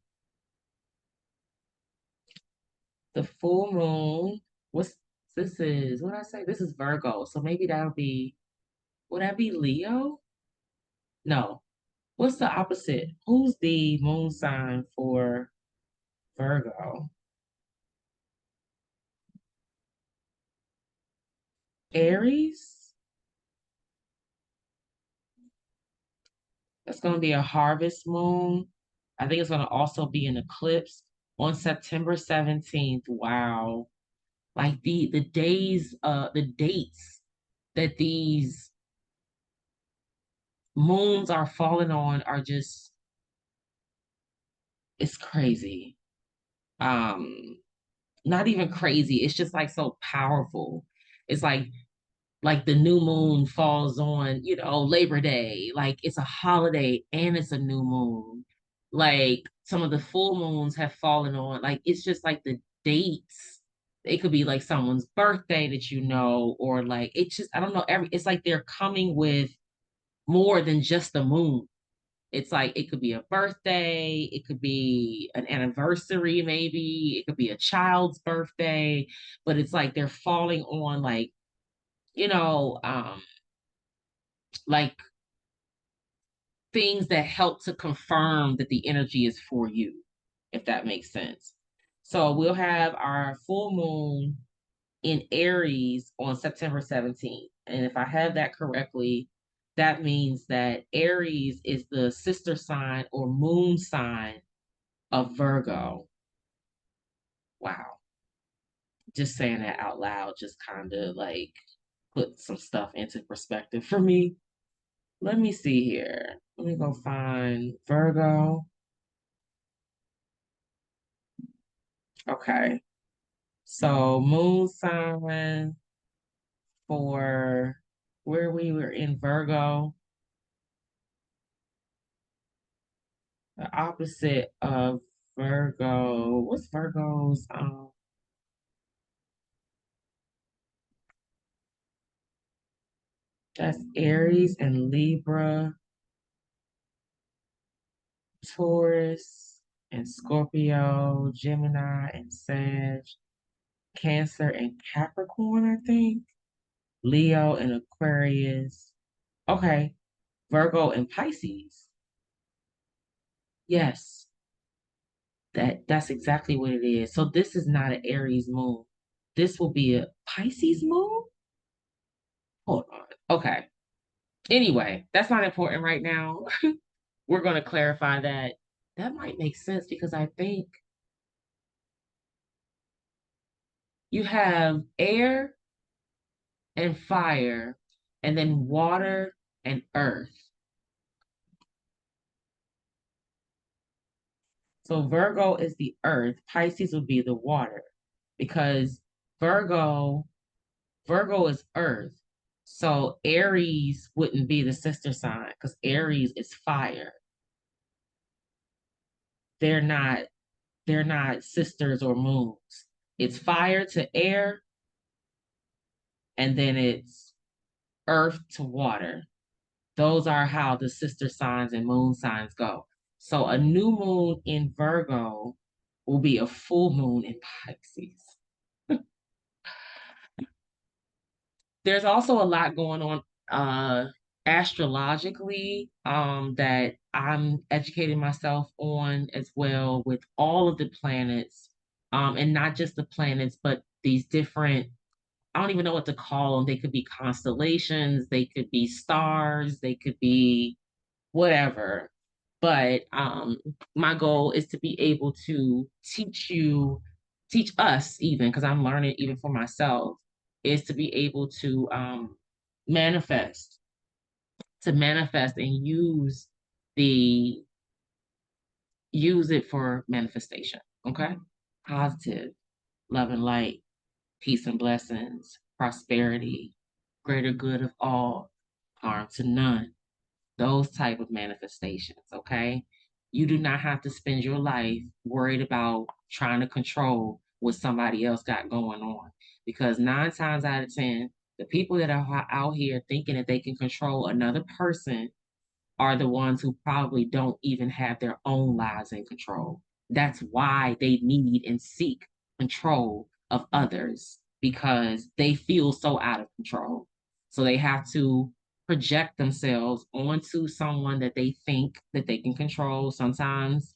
Speaker 1: the full moon. What's this is what I say? This is Virgo. So maybe that'll be, would that be Leo? No. What's the opposite? Who's the moon sign for Virgo? Aries? That's going to be a harvest moon. I think it's going to also be an eclipse on September 17th. Wow. Like the days, the dates that these moons are falling on are just, it's crazy. Um, Not even crazy. It's just like so powerful. It's like the new moon falls on, Labor Day. Like it's a holiday and it's a new moon. Like some of the full moons have fallen on, like it's just like the dates. It could be like someone's birthday that or like it's just, I don't know, it's like they're coming with more than just the moon. It's like it could be a birthday, it could be an anniversary, maybe, it could be a child's birthday, but it's like they're falling on like, you know, um, like things that help to confirm that the energy is for you, if that makes sense. So we'll have our full moon in Aries on September 17th. And if I have that correctly, that means that Aries is the sister sign or moon sign of Virgo. Wow. Just saying that out loud just kind of like put some stuff into perspective for me. Let me see here. Let me go find Virgo. Okay. So moon sign for where we were in Virgo, the opposite of Virgo. What's Virgo's? That's Aries and Libra, Taurus and Scorpio, Gemini and Sag, Cancer and Capricorn, I think. Leo and Aquarius. Okay. Virgo and Pisces. Yes, that's exactly what it is. So this is not an Aries moon. This will be a Pisces moon? Hold on. Okay. Anyway, that's not important right now. We're going to clarify that. That might make sense because I think you have air and fire, and then water and earth. So Virgo is the earth, Pisces would be the water because Virgo Virgo is earth. So Aries wouldn't be the sister sign because Aries is fire. They're not they're not sisters or moons. It's fire to air and then it's earth to water. Those are how the sister signs and moon signs go. So a new moon in Virgo will be a full moon in Pisces. There's also a lot going on astrologically that I'm educating myself on as well with all of the planets, and not just the planets, but these different, I don't even know what to call them. They could be constellations, they could be stars, they could be whatever. But my goal is to be able to teach us even, because I'm learning even for myself, is to be able to manifest, manifest and the use it for manifestation. Okay. Positive, love and light, peace and blessings, prosperity, greater good of all, harm to none, those type of manifestations. Okay. You do not have to spend your life worried about trying to control what somebody else got going on, because 9 times out of 10, the people that are out here thinking that they can control another person are the ones who probably don't even have their own lives in control. That's why they need and seek control of others, because they feel so out of control. So they have to project themselves onto someone that they think that they can control. Sometimes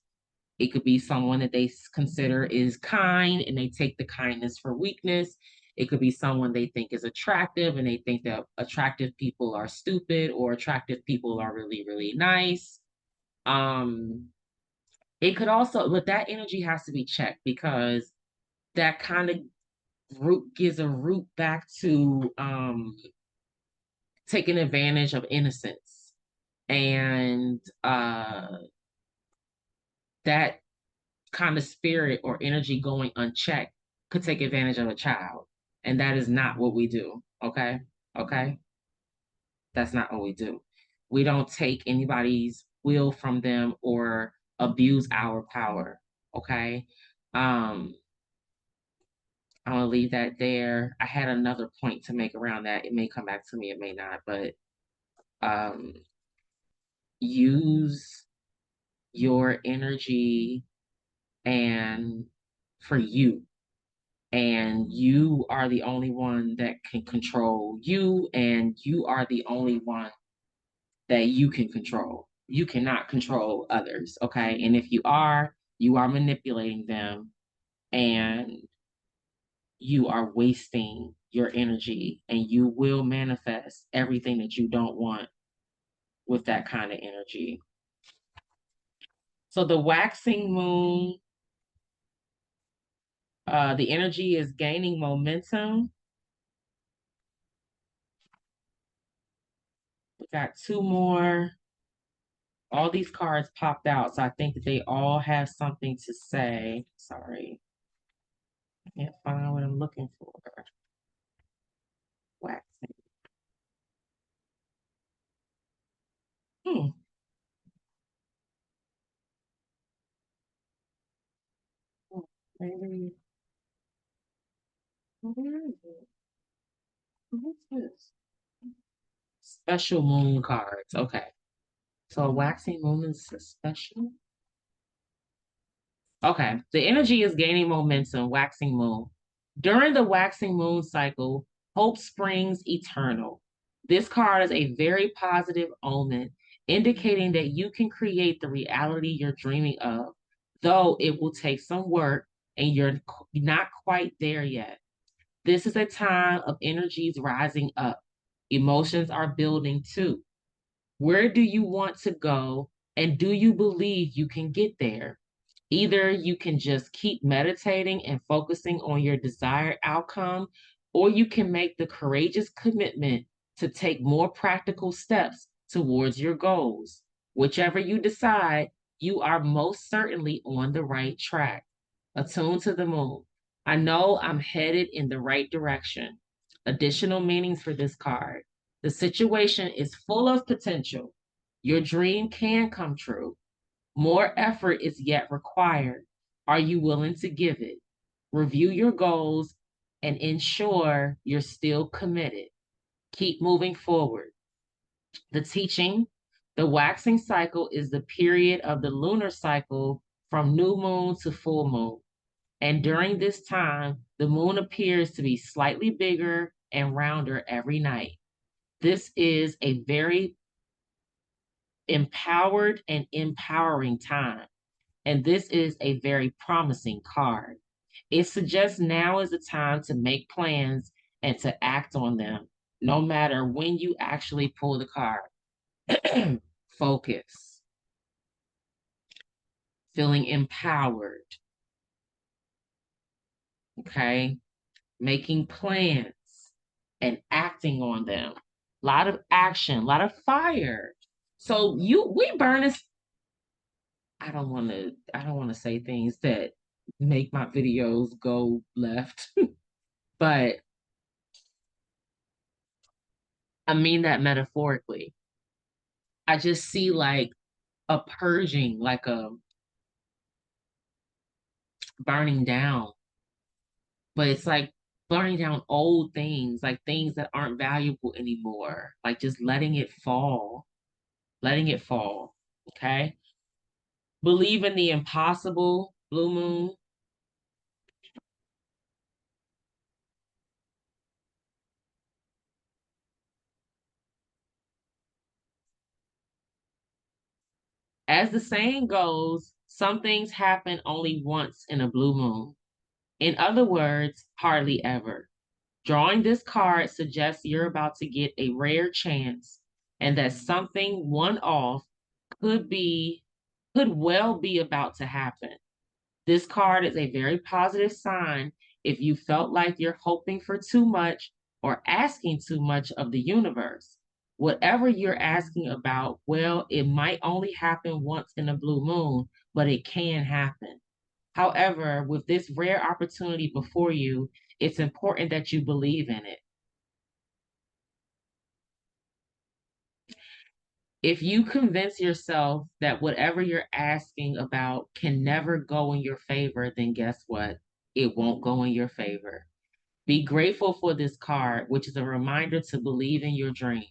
Speaker 1: it could be someone that they consider is kind and they take the kindness for weakness. It could be someone they think is attractive and they think that attractive people are stupid or attractive people are really, really nice. Um, it could also, but that energy has to be checked because that kind of root gives a root back to taking advantage of innocence. And that kind of spirit or energy going unchecked could take advantage of a child. And that is not what we do. Okay. Okay. That's not what we do. We don't take anybody's will from them or abuse our power. Okay. Um, I'm gonna leave that there. I had another point to make around that. It may come back to me, it may not, but um, use your energy and for you, and you are the only one that can control you, and you are the only one that you can control. You cannot control others, okay? And if you are manipulating them, and you are wasting your energy, and you will manifest everything that you don't want with that kind of energy. So the waxing moon, the energy is gaining momentum. We got 2 more. All these cards popped out, so I think that they all have something to say. Sorry. Can't find what I'm looking for. Waxing. Hmm. Maybe. Where is it? What's this? Special moon cards. Okay. So a waxing moon is a special. Okay. The energy is gaining momentum, waxing moon. During the waxing moon cycle, hope springs eternal. This card is a very positive omen, indicating that you can create the reality you're dreaming of, though it will take some work and you're not quite there yet. This is a time of energies rising up. Emotions are building too. Where do you want to go? And do you believe you can get there? Either you can just keep meditating and focusing on your desired outcome, or you can make the courageous commitment to take more practical steps towards your goals. Whichever you decide, you are most certainly on the right track. Attune to the moon. I know I'm headed in the right direction. Additional meanings for this card. The situation is full of potential. Your dream can come true. More effort is yet required. Are you willing to give it? Review your goals and ensure you're still committed. Keep moving forward. The teaching, the waxing cycle is the period of the lunar cycle from new moon to full moon. And during this time, the moon appears to be slightly bigger and rounder every night. This is a very empowered and empowering time. And this is a very promising card. It suggests now is the time to make plans and to act on them, no matter when you actually pull the card. Focus, feeling empowered, okay? Making plans and acting on them. A lot of action, a lot of fire. So we burn this. I don't want to say things that make my videos go left, but I mean that metaphorically. I just see like a purging, like a burning down, but it's like burning down old things, like things that aren't valuable anymore, like just letting it fall, letting it fall. Okay. Believe in the impossible, blue moon. As the saying goes, some things happen only once in a blue moon. In other words, hardly ever. Drawing this card suggests you're about to get a rare chance and that something one off could be could well be about to happen. This card is a very positive sign if you felt like you're hoping for too much or asking too much of the universe. Whatever you're asking about, well, it might only happen once in a blue moon, but it can happen. However, with this rare opportunity before you, it's important that you believe in it. If you convince yourself that whatever you're asking about can never go in your favor, then guess what? It won't go in your favor. Be grateful for this card, which is a reminder to believe in your dreams.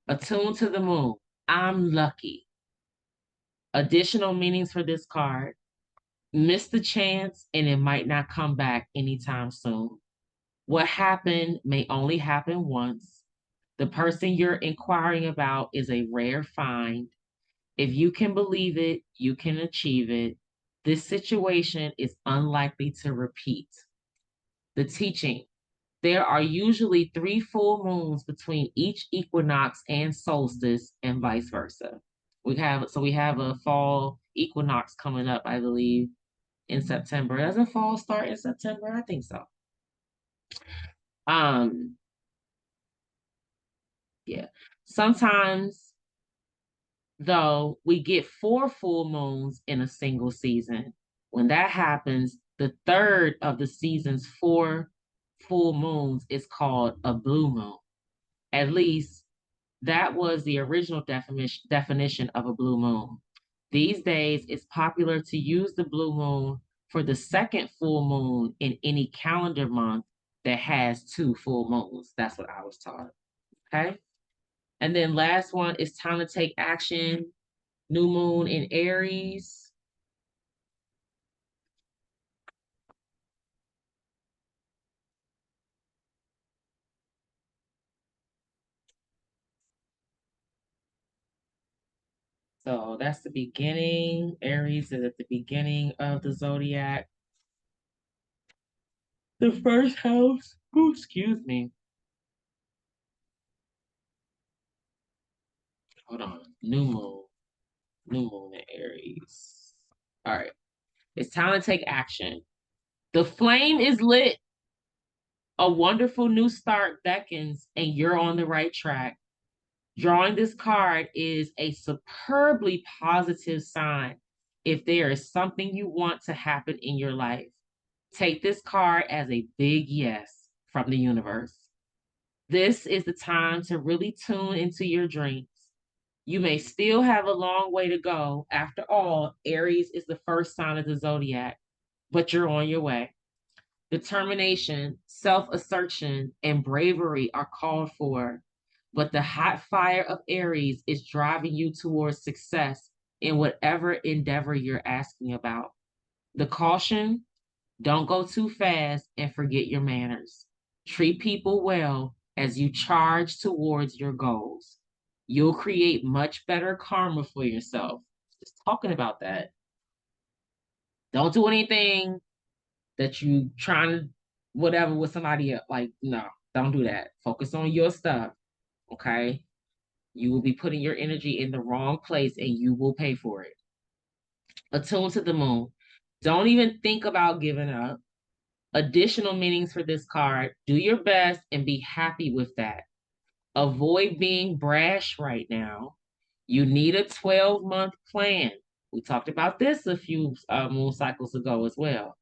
Speaker 1: Attune to the moon. I'm lucky. Additional meanings for this card. Miss the chance and it might not come back anytime soon. What happened may only happen once. The person you're inquiring about is a rare find. If you can believe it, you can achieve it. This situation is unlikely to repeat. The teaching. There are usually 3 full moons between each equinox and solstice, and vice versa. We have a fall equinox coming up, I believe, in September. Doesn't fall start in September? I think so. Um, yeah. Sometimes though, we get 4 full moons in a single season. When that happens, The third of the season's 4 full moons is called a blue moon. At least that was the original definition of a blue moon. These days, it's popular to use the blue moon for the second full moon in any calendar month that has 2 full moons. That's what I was taught. Okay. And then last one is time to take action. New moon in Aries. So that's the beginning. Aries is at the beginning of the zodiac. The first house. Ooh, excuse me. Hold on. New moon. New moon in Aries. All right. It's time to take action. The flame is lit. A wonderful new start beckons, and you're on the right track. Drawing this card is a superbly positive sign if there is something you want to happen in your life. Take this card as a big yes from the universe. This is the time to really tune into your dreams. You may still have a long way to go. After all, Aries is the first sign of the zodiac, but you're on your way. Determination, self assertion, and bravery are called for, but the hot fire of Aries is driving you towards success in whatever endeavor you're asking about. The caution, don't go too fast and forget your manners. Treat people well as you charge towards your goals. You'll create much better karma for yourself. Just talking about that. Don't do anything that you trying to whatever with somebody else. Like, no, don't do that. Focus on your stuff. Okay. You will be putting your energy in the wrong place and you will pay for it. Attune to the moon. Don't even think about giving up. Additional meanings for this card. Do your best and be happy with that. Avoid being brash right now. You need a 12-month plan. We talked about this a few moon cycles ago as well.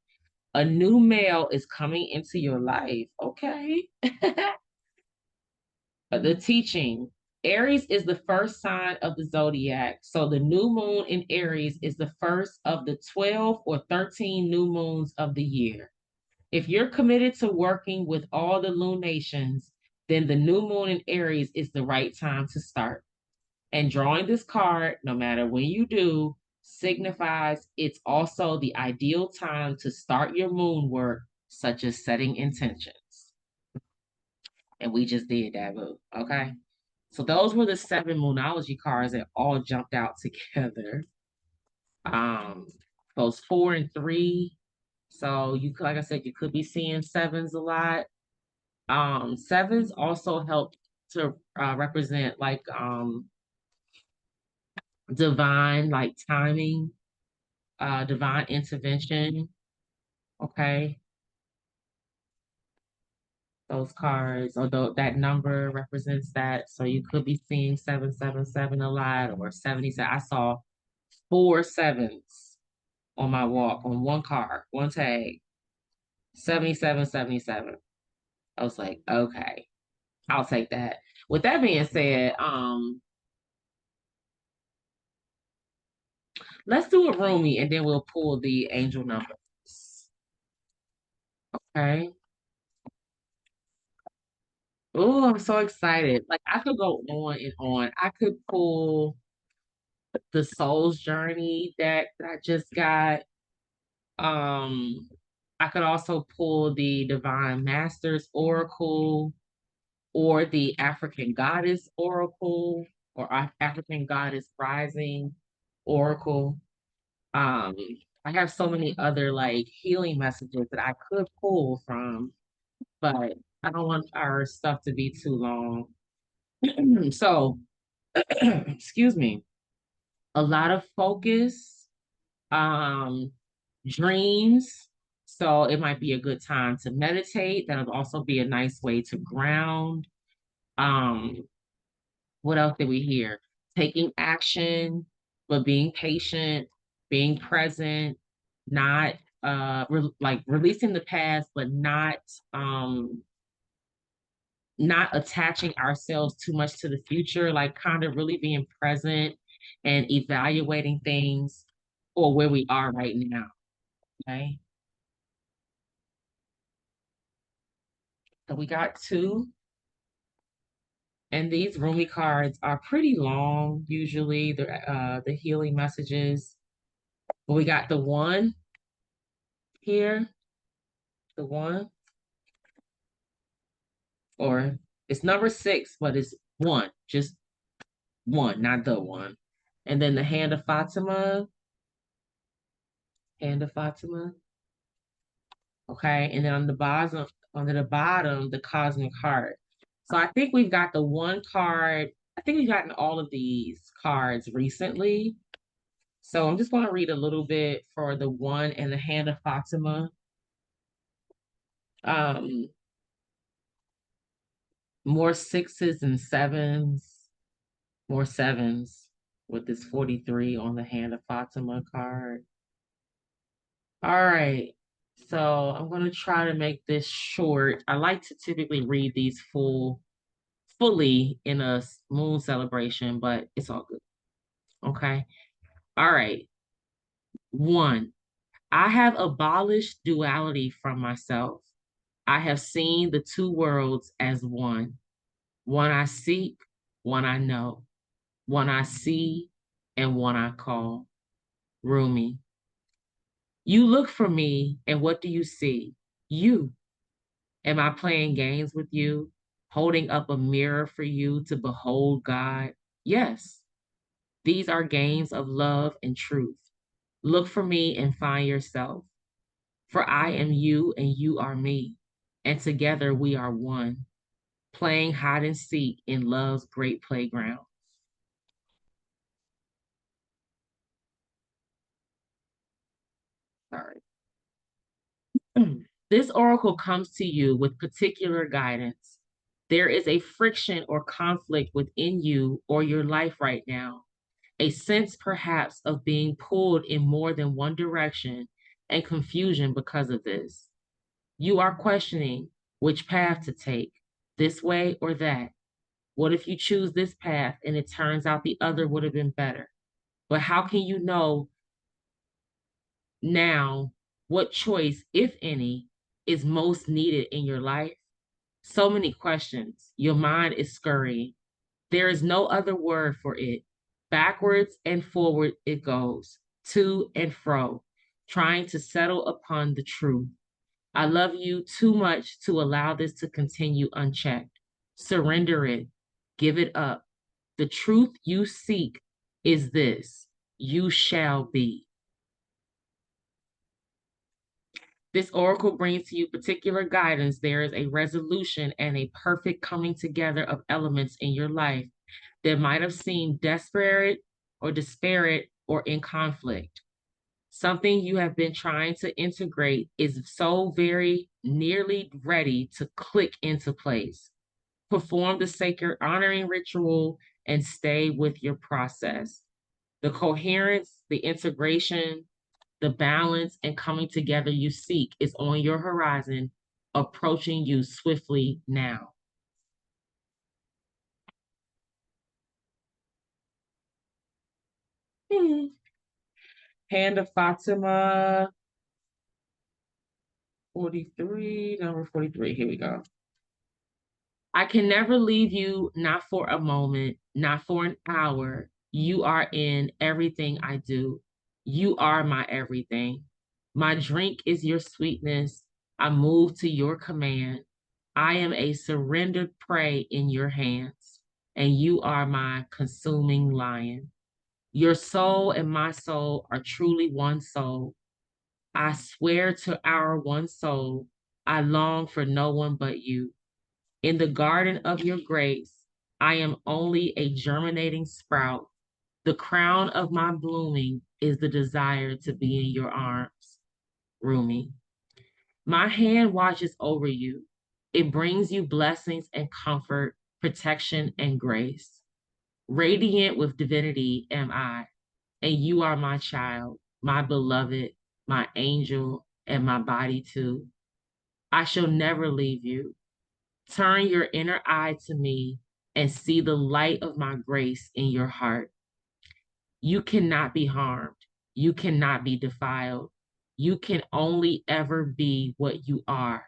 Speaker 1: A new male is coming into your life. Okay. The teaching. Aries is the first sign of the zodiac. So the new moon in Aries is the first of the 12 or 13 new moons of the year. If you're committed to working with all the lunations, then the new moon in Aries is the right time to start. And drawing this card, no matter when you do, signifies it's also the ideal time to start your moon work, such as setting intentions. And we just did that, boo. Okay. So those were the 7 moonology cards that all jumped out together. Um, those 4 and 3. So you could, like I said, you could be seeing sevens a lot. Sevens also help to represent like divine like timing, divine intervention. Okay. Those cards, although that number represents that. So you could be seeing 777 a lot or 77. I saw 4 sevens on my walk on one card, one tag, 7777. I was like, okay, I'll take that. With that being said, let's do a roomie and then we'll pull the angel numbers. Okay. Oh, I'm so excited. Like I could go on and on. I could pull the Soul's Journey deck that I just got. Um, I could also pull the Divine Masters Oracle or the African Goddess Oracle or African Goddess Rising Oracle. Um, I have so many other like healing messages that I could pull from, but I don't want our stuff to be too long. So, excuse me, a lot of focus, um, dreams. So it might be a good time to meditate. That'll also be a nice way to ground. Um, what else did we hear? Taking action, but being patient, being present, not like releasing the past, but not attaching ourselves too much to the future, like kind of really being present and evaluating things or where we are right now. Okay. So we got two, and these Rumi cards are pretty long, usually the healing messages. But we got the one here, the one, or it's number six, but it's one, just one, not the one. And then the hand of Fatima, hand of Fatima. Okay. And then on the bottom, under the bottom, the cosmic heart. So I think we've got the one card. I think we've gotten all of these cards recently. So I'm just going to read a little bit for the one and the hand of Fatima. Um, more sixes and sevens, more sevens with this 43 on the hand of Fatima card. All right. So I'm going to try to make this short. I like to typically read these fully in a moon celebration, but it's all good. Okay. All right. One, I have abolished duality from myself. I have seen the two worlds as one. One I seek, one I know, one I see, and one I call. Rumi. You look for me, and what do you see? You. Am I playing games with you? Holding up a mirror for you to behold God? Yes. These are games of love and truth. Look for me and find yourself. For I am you and you are me. And together we are one, playing hide and seek in love's great playground. Sorry. This oracle comes to you with particular guidance. There is a friction or conflict within you or your life right now, a sense perhaps of being pulled in more than one direction and confusion because of this. You are questioning which path to take, this way or that. What if you choose this path and it turns out the other would have been better? But how can you know now what choice, if any, is most needed in your life? So many questions. Your mind is scurrying. There is no other word for it. Backwards and forward it goes, to and fro, trying to settle upon the truth. I love you too much to allow this to continue unchecked. Surrender it. Give it up. The truth you seek is this: you shall be. This oracle brings to you particular guidance. There is a resolution and a perfect coming together of elements in your life that might have seemed desperate or disparate or in conflict. Something you have been trying to integrate is so very nearly ready to click into place. Perform the sacred honoring ritual and stay with your process. The coherence, the integration, the balance and coming together you seek is on your horizon, approaching you swiftly now. Hand of Fatima, 43, number 43. Here we go. I can never leave you, not for a moment, not for an hour. You are in everything I do. You are my everything. My drink is your sweetness. I move to your command. I am a surrendered prey in your hands, and you are my consuming lion. Your soul and my soul are truly one soul. I swear to our one soul, I long for no one but you. In the garden of your grace, I am only a germinating sprout. The crown of my blooming is the desire to be in your arms. Rumi. My hand watches over you. It brings you blessings and comfort, protection and grace. Radiant with divinity am I, and you are my child, my beloved, my angel, and my body too. I shall never leave you. Turn your inner eye to me and see the light of my grace in your heart. You cannot be harmed. You cannot be defiled. You can only ever be what you are,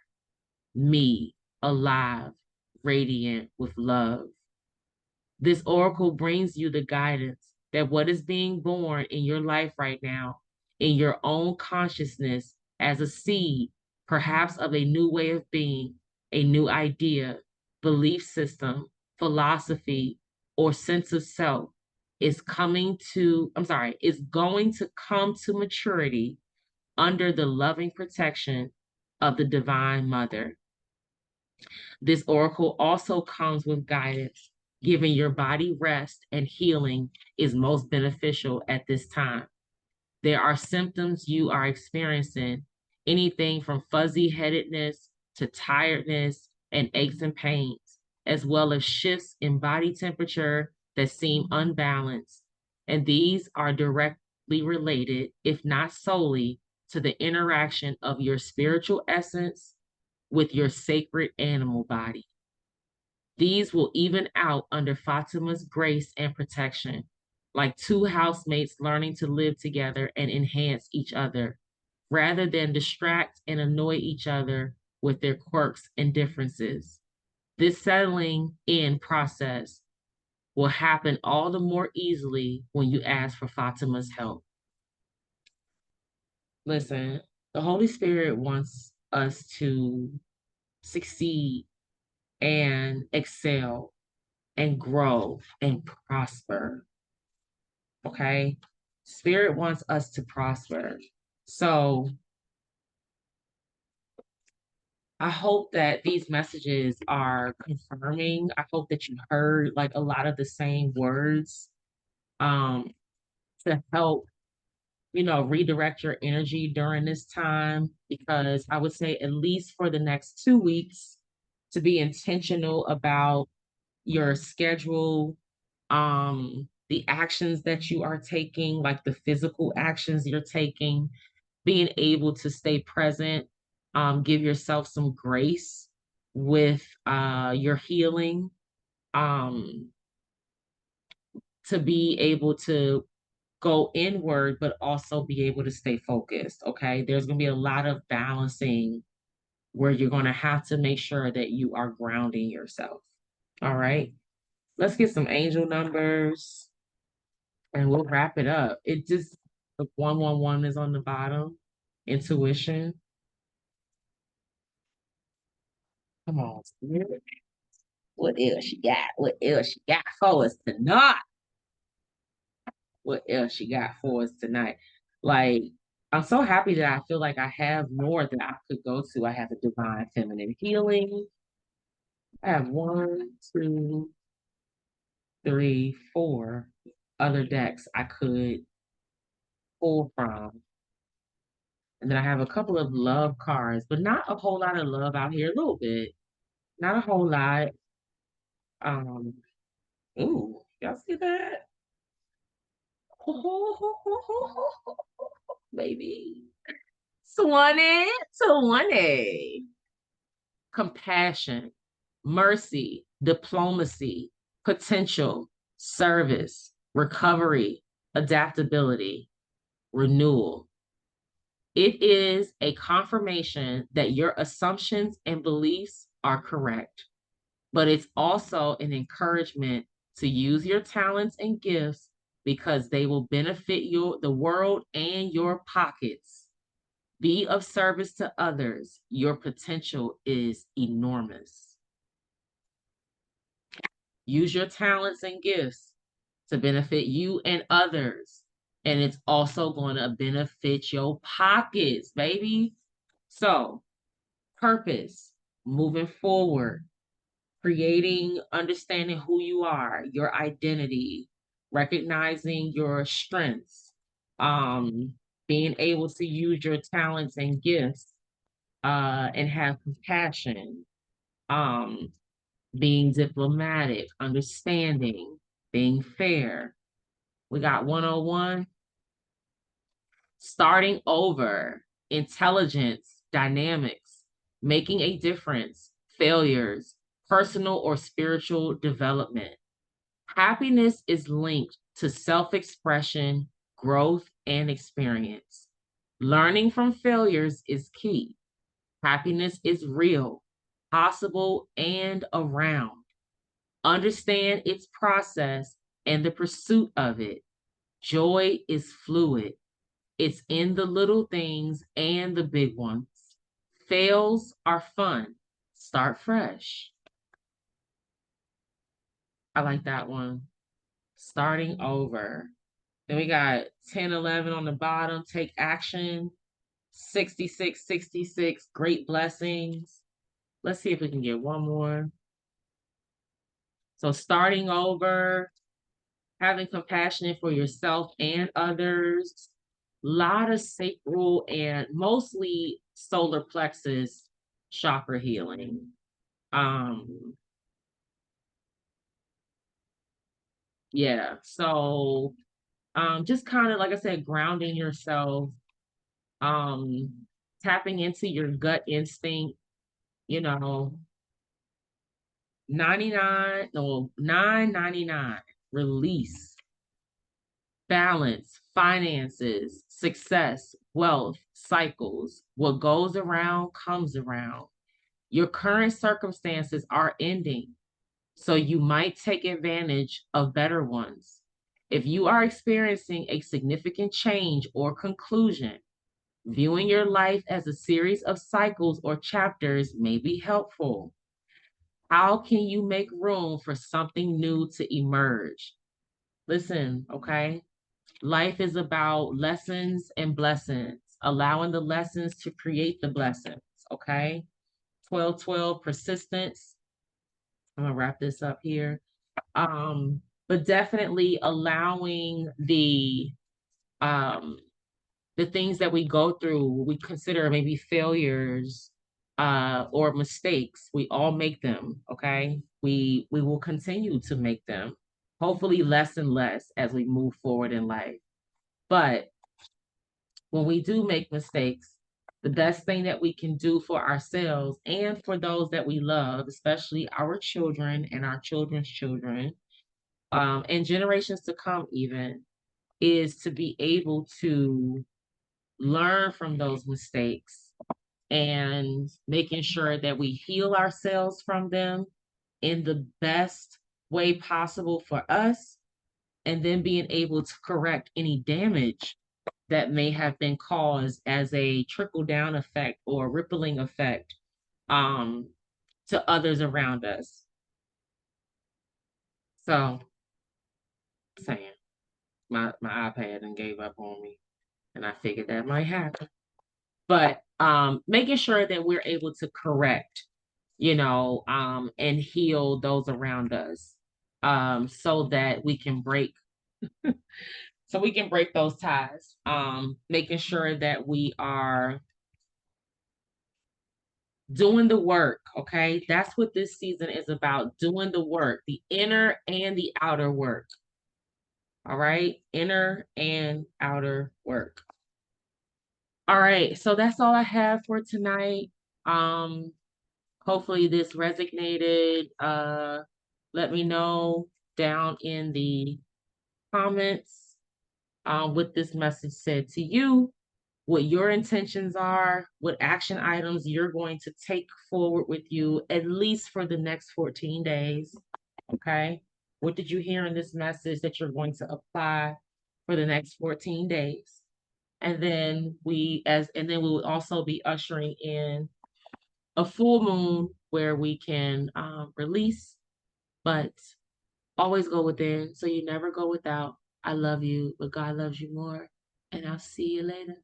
Speaker 1: me, alive, radiant with love. This oracle brings you the guidance that what is being born in your life right now, in your own consciousness as a seed, perhaps of a new way of being, a new idea, belief system, philosophy, or sense of self, is is going to come to maturity under the loving protection of the Divine Mother. This oracle also comes with guidance. Giving your body rest and healing is most beneficial at this time. There are symptoms you are experiencing, anything from fuzzy headedness to tiredness and aches and pains, as well as shifts in body temperature that seem unbalanced. And these are directly related, if not solely, to the interaction of your spiritual essence with your sacred animal body. These will even out under Fatima's grace and protection, like two housemates learning to live together and enhance each other, rather than distract and annoy each other with their quirks and differences. This settling in process will happen all the more easily when you ask for Fatima's help. Listen, the Holy Spirit wants us to succeed and excel and grow and prosper. Okay. Spirit wants us to prosper. So I hope that these messages are confirming. I hope that you heard like a lot of the same words um, to help, redirect your energy during this time, because I would say at least for the next 2 weeks to be intentional about your schedule, the actions that you are taking, like the physical actions you're taking, being able to stay present, give yourself some grace with your healing, um, to be able to go inward, but also be able to stay focused. Okay. There's going to be a lot of balancing where you're going to have to make sure that you are grounding yourself. All right. Let's get some angel numbers and we'll wrap it up. It just, the 111 is on the bottom. Intuition. Come on, Spirit. What else you got? What else you got for us tonight? What else you got for us tonight? Like, I'm so happy that I feel like I have more that I could go to. I have a divine feminine healing. I have 1, 2, 3, 4 other decks I could pull from. And then I have a couple of love cards, but not a whole lot of love out here. A little bit, not a whole lot. Um, ooh, y'all see that? Baby. Swanee, Swanee. Compassion, mercy, diplomacy, potential, service, recovery, adaptability, renewal. It is a confirmation that your assumptions and beliefs are correct, but it's also an encouragement to use your talents and gifts because they will benefit the world and your pockets. Be of service to others. Your potential is enormous. Use your talents and gifts to benefit you and others. And it's also going to benefit your pockets, baby. So, purpose, moving forward, creating, understanding who you are, your identity, recognizing your strengths, being able to use your talents and gifts, and have compassion, um, being diplomatic, understanding, being fair. We got 101, starting over. intelligence, dynamics, making a difference, failures, personal or spiritual development. Happiness is linked to self expression, growth, and experience. Learning from failures is key. Happiness is real, possible, and around. Understand its process and the pursuit of it. Joy is fluid. It's in the little things and the big ones. Fails are fun. Start fresh. I like that one. Starting over. Then we got 10, 11 on the bottom. Take action. 66, 66. Great blessings. Let's see if we can get one more. So starting over, having compassion for yourself and others. A lot of sacral and mostly solar plexus chakra healing. Yeah, so just kind of like I said, grounding yourself, um, tapping into your gut instinct, you know, 99, no, 999, release, balance, finances, success, wealth, cycles. What goes around comes around. Your current circumstances are ending, so you might take advantage of better ones. If you are experiencing a significant change or conclusion, viewing your life as a series of cycles or chapters may be helpful. How can you make room for something new to emerge? Listen, okay? Life is about lessons and blessings, allowing the lessons to create the blessings, okay? 1212 persistence. I'm gonna wrap this up here. But definitely allowing um the things that we go through, we consider maybe failures or mistakes. We all make them, okay? We will continue to make them, hopefully less and less as we move forward in life. But when we do make mistakes, the best thing that we can do for ourselves and for those that we love, especially our children and our children's children, and generations to come even, is to be able to learn from those mistakes and making sure that we heal ourselves from them in the best way possible for us, and then being able to correct any damage that may have been caused as a trickle down effect or rippling effect um, to others around us. So, saying my iPad and gave up on me, and I figured that might happen. But making sure that we're able to correct, and heal those around us, so that we can break those ties. Making sure that we are doing the work, okay? That's what this season is about, doing the work, the inner and the outer work. All right? Inner and outer work. All right, so that's all I have for tonight. Hopefully this resonated. Let me know down in the comments what this message said to you, what your intentions are, what action items you're going to take forward with you, at least for the next 14 days. Okay. What did you hear in this message that you're going to apply for the next 14 days? And then we will also be ushering in a full moon where we can release, but always go within so you never go without. I love you, but God loves you more. And I'll see you later.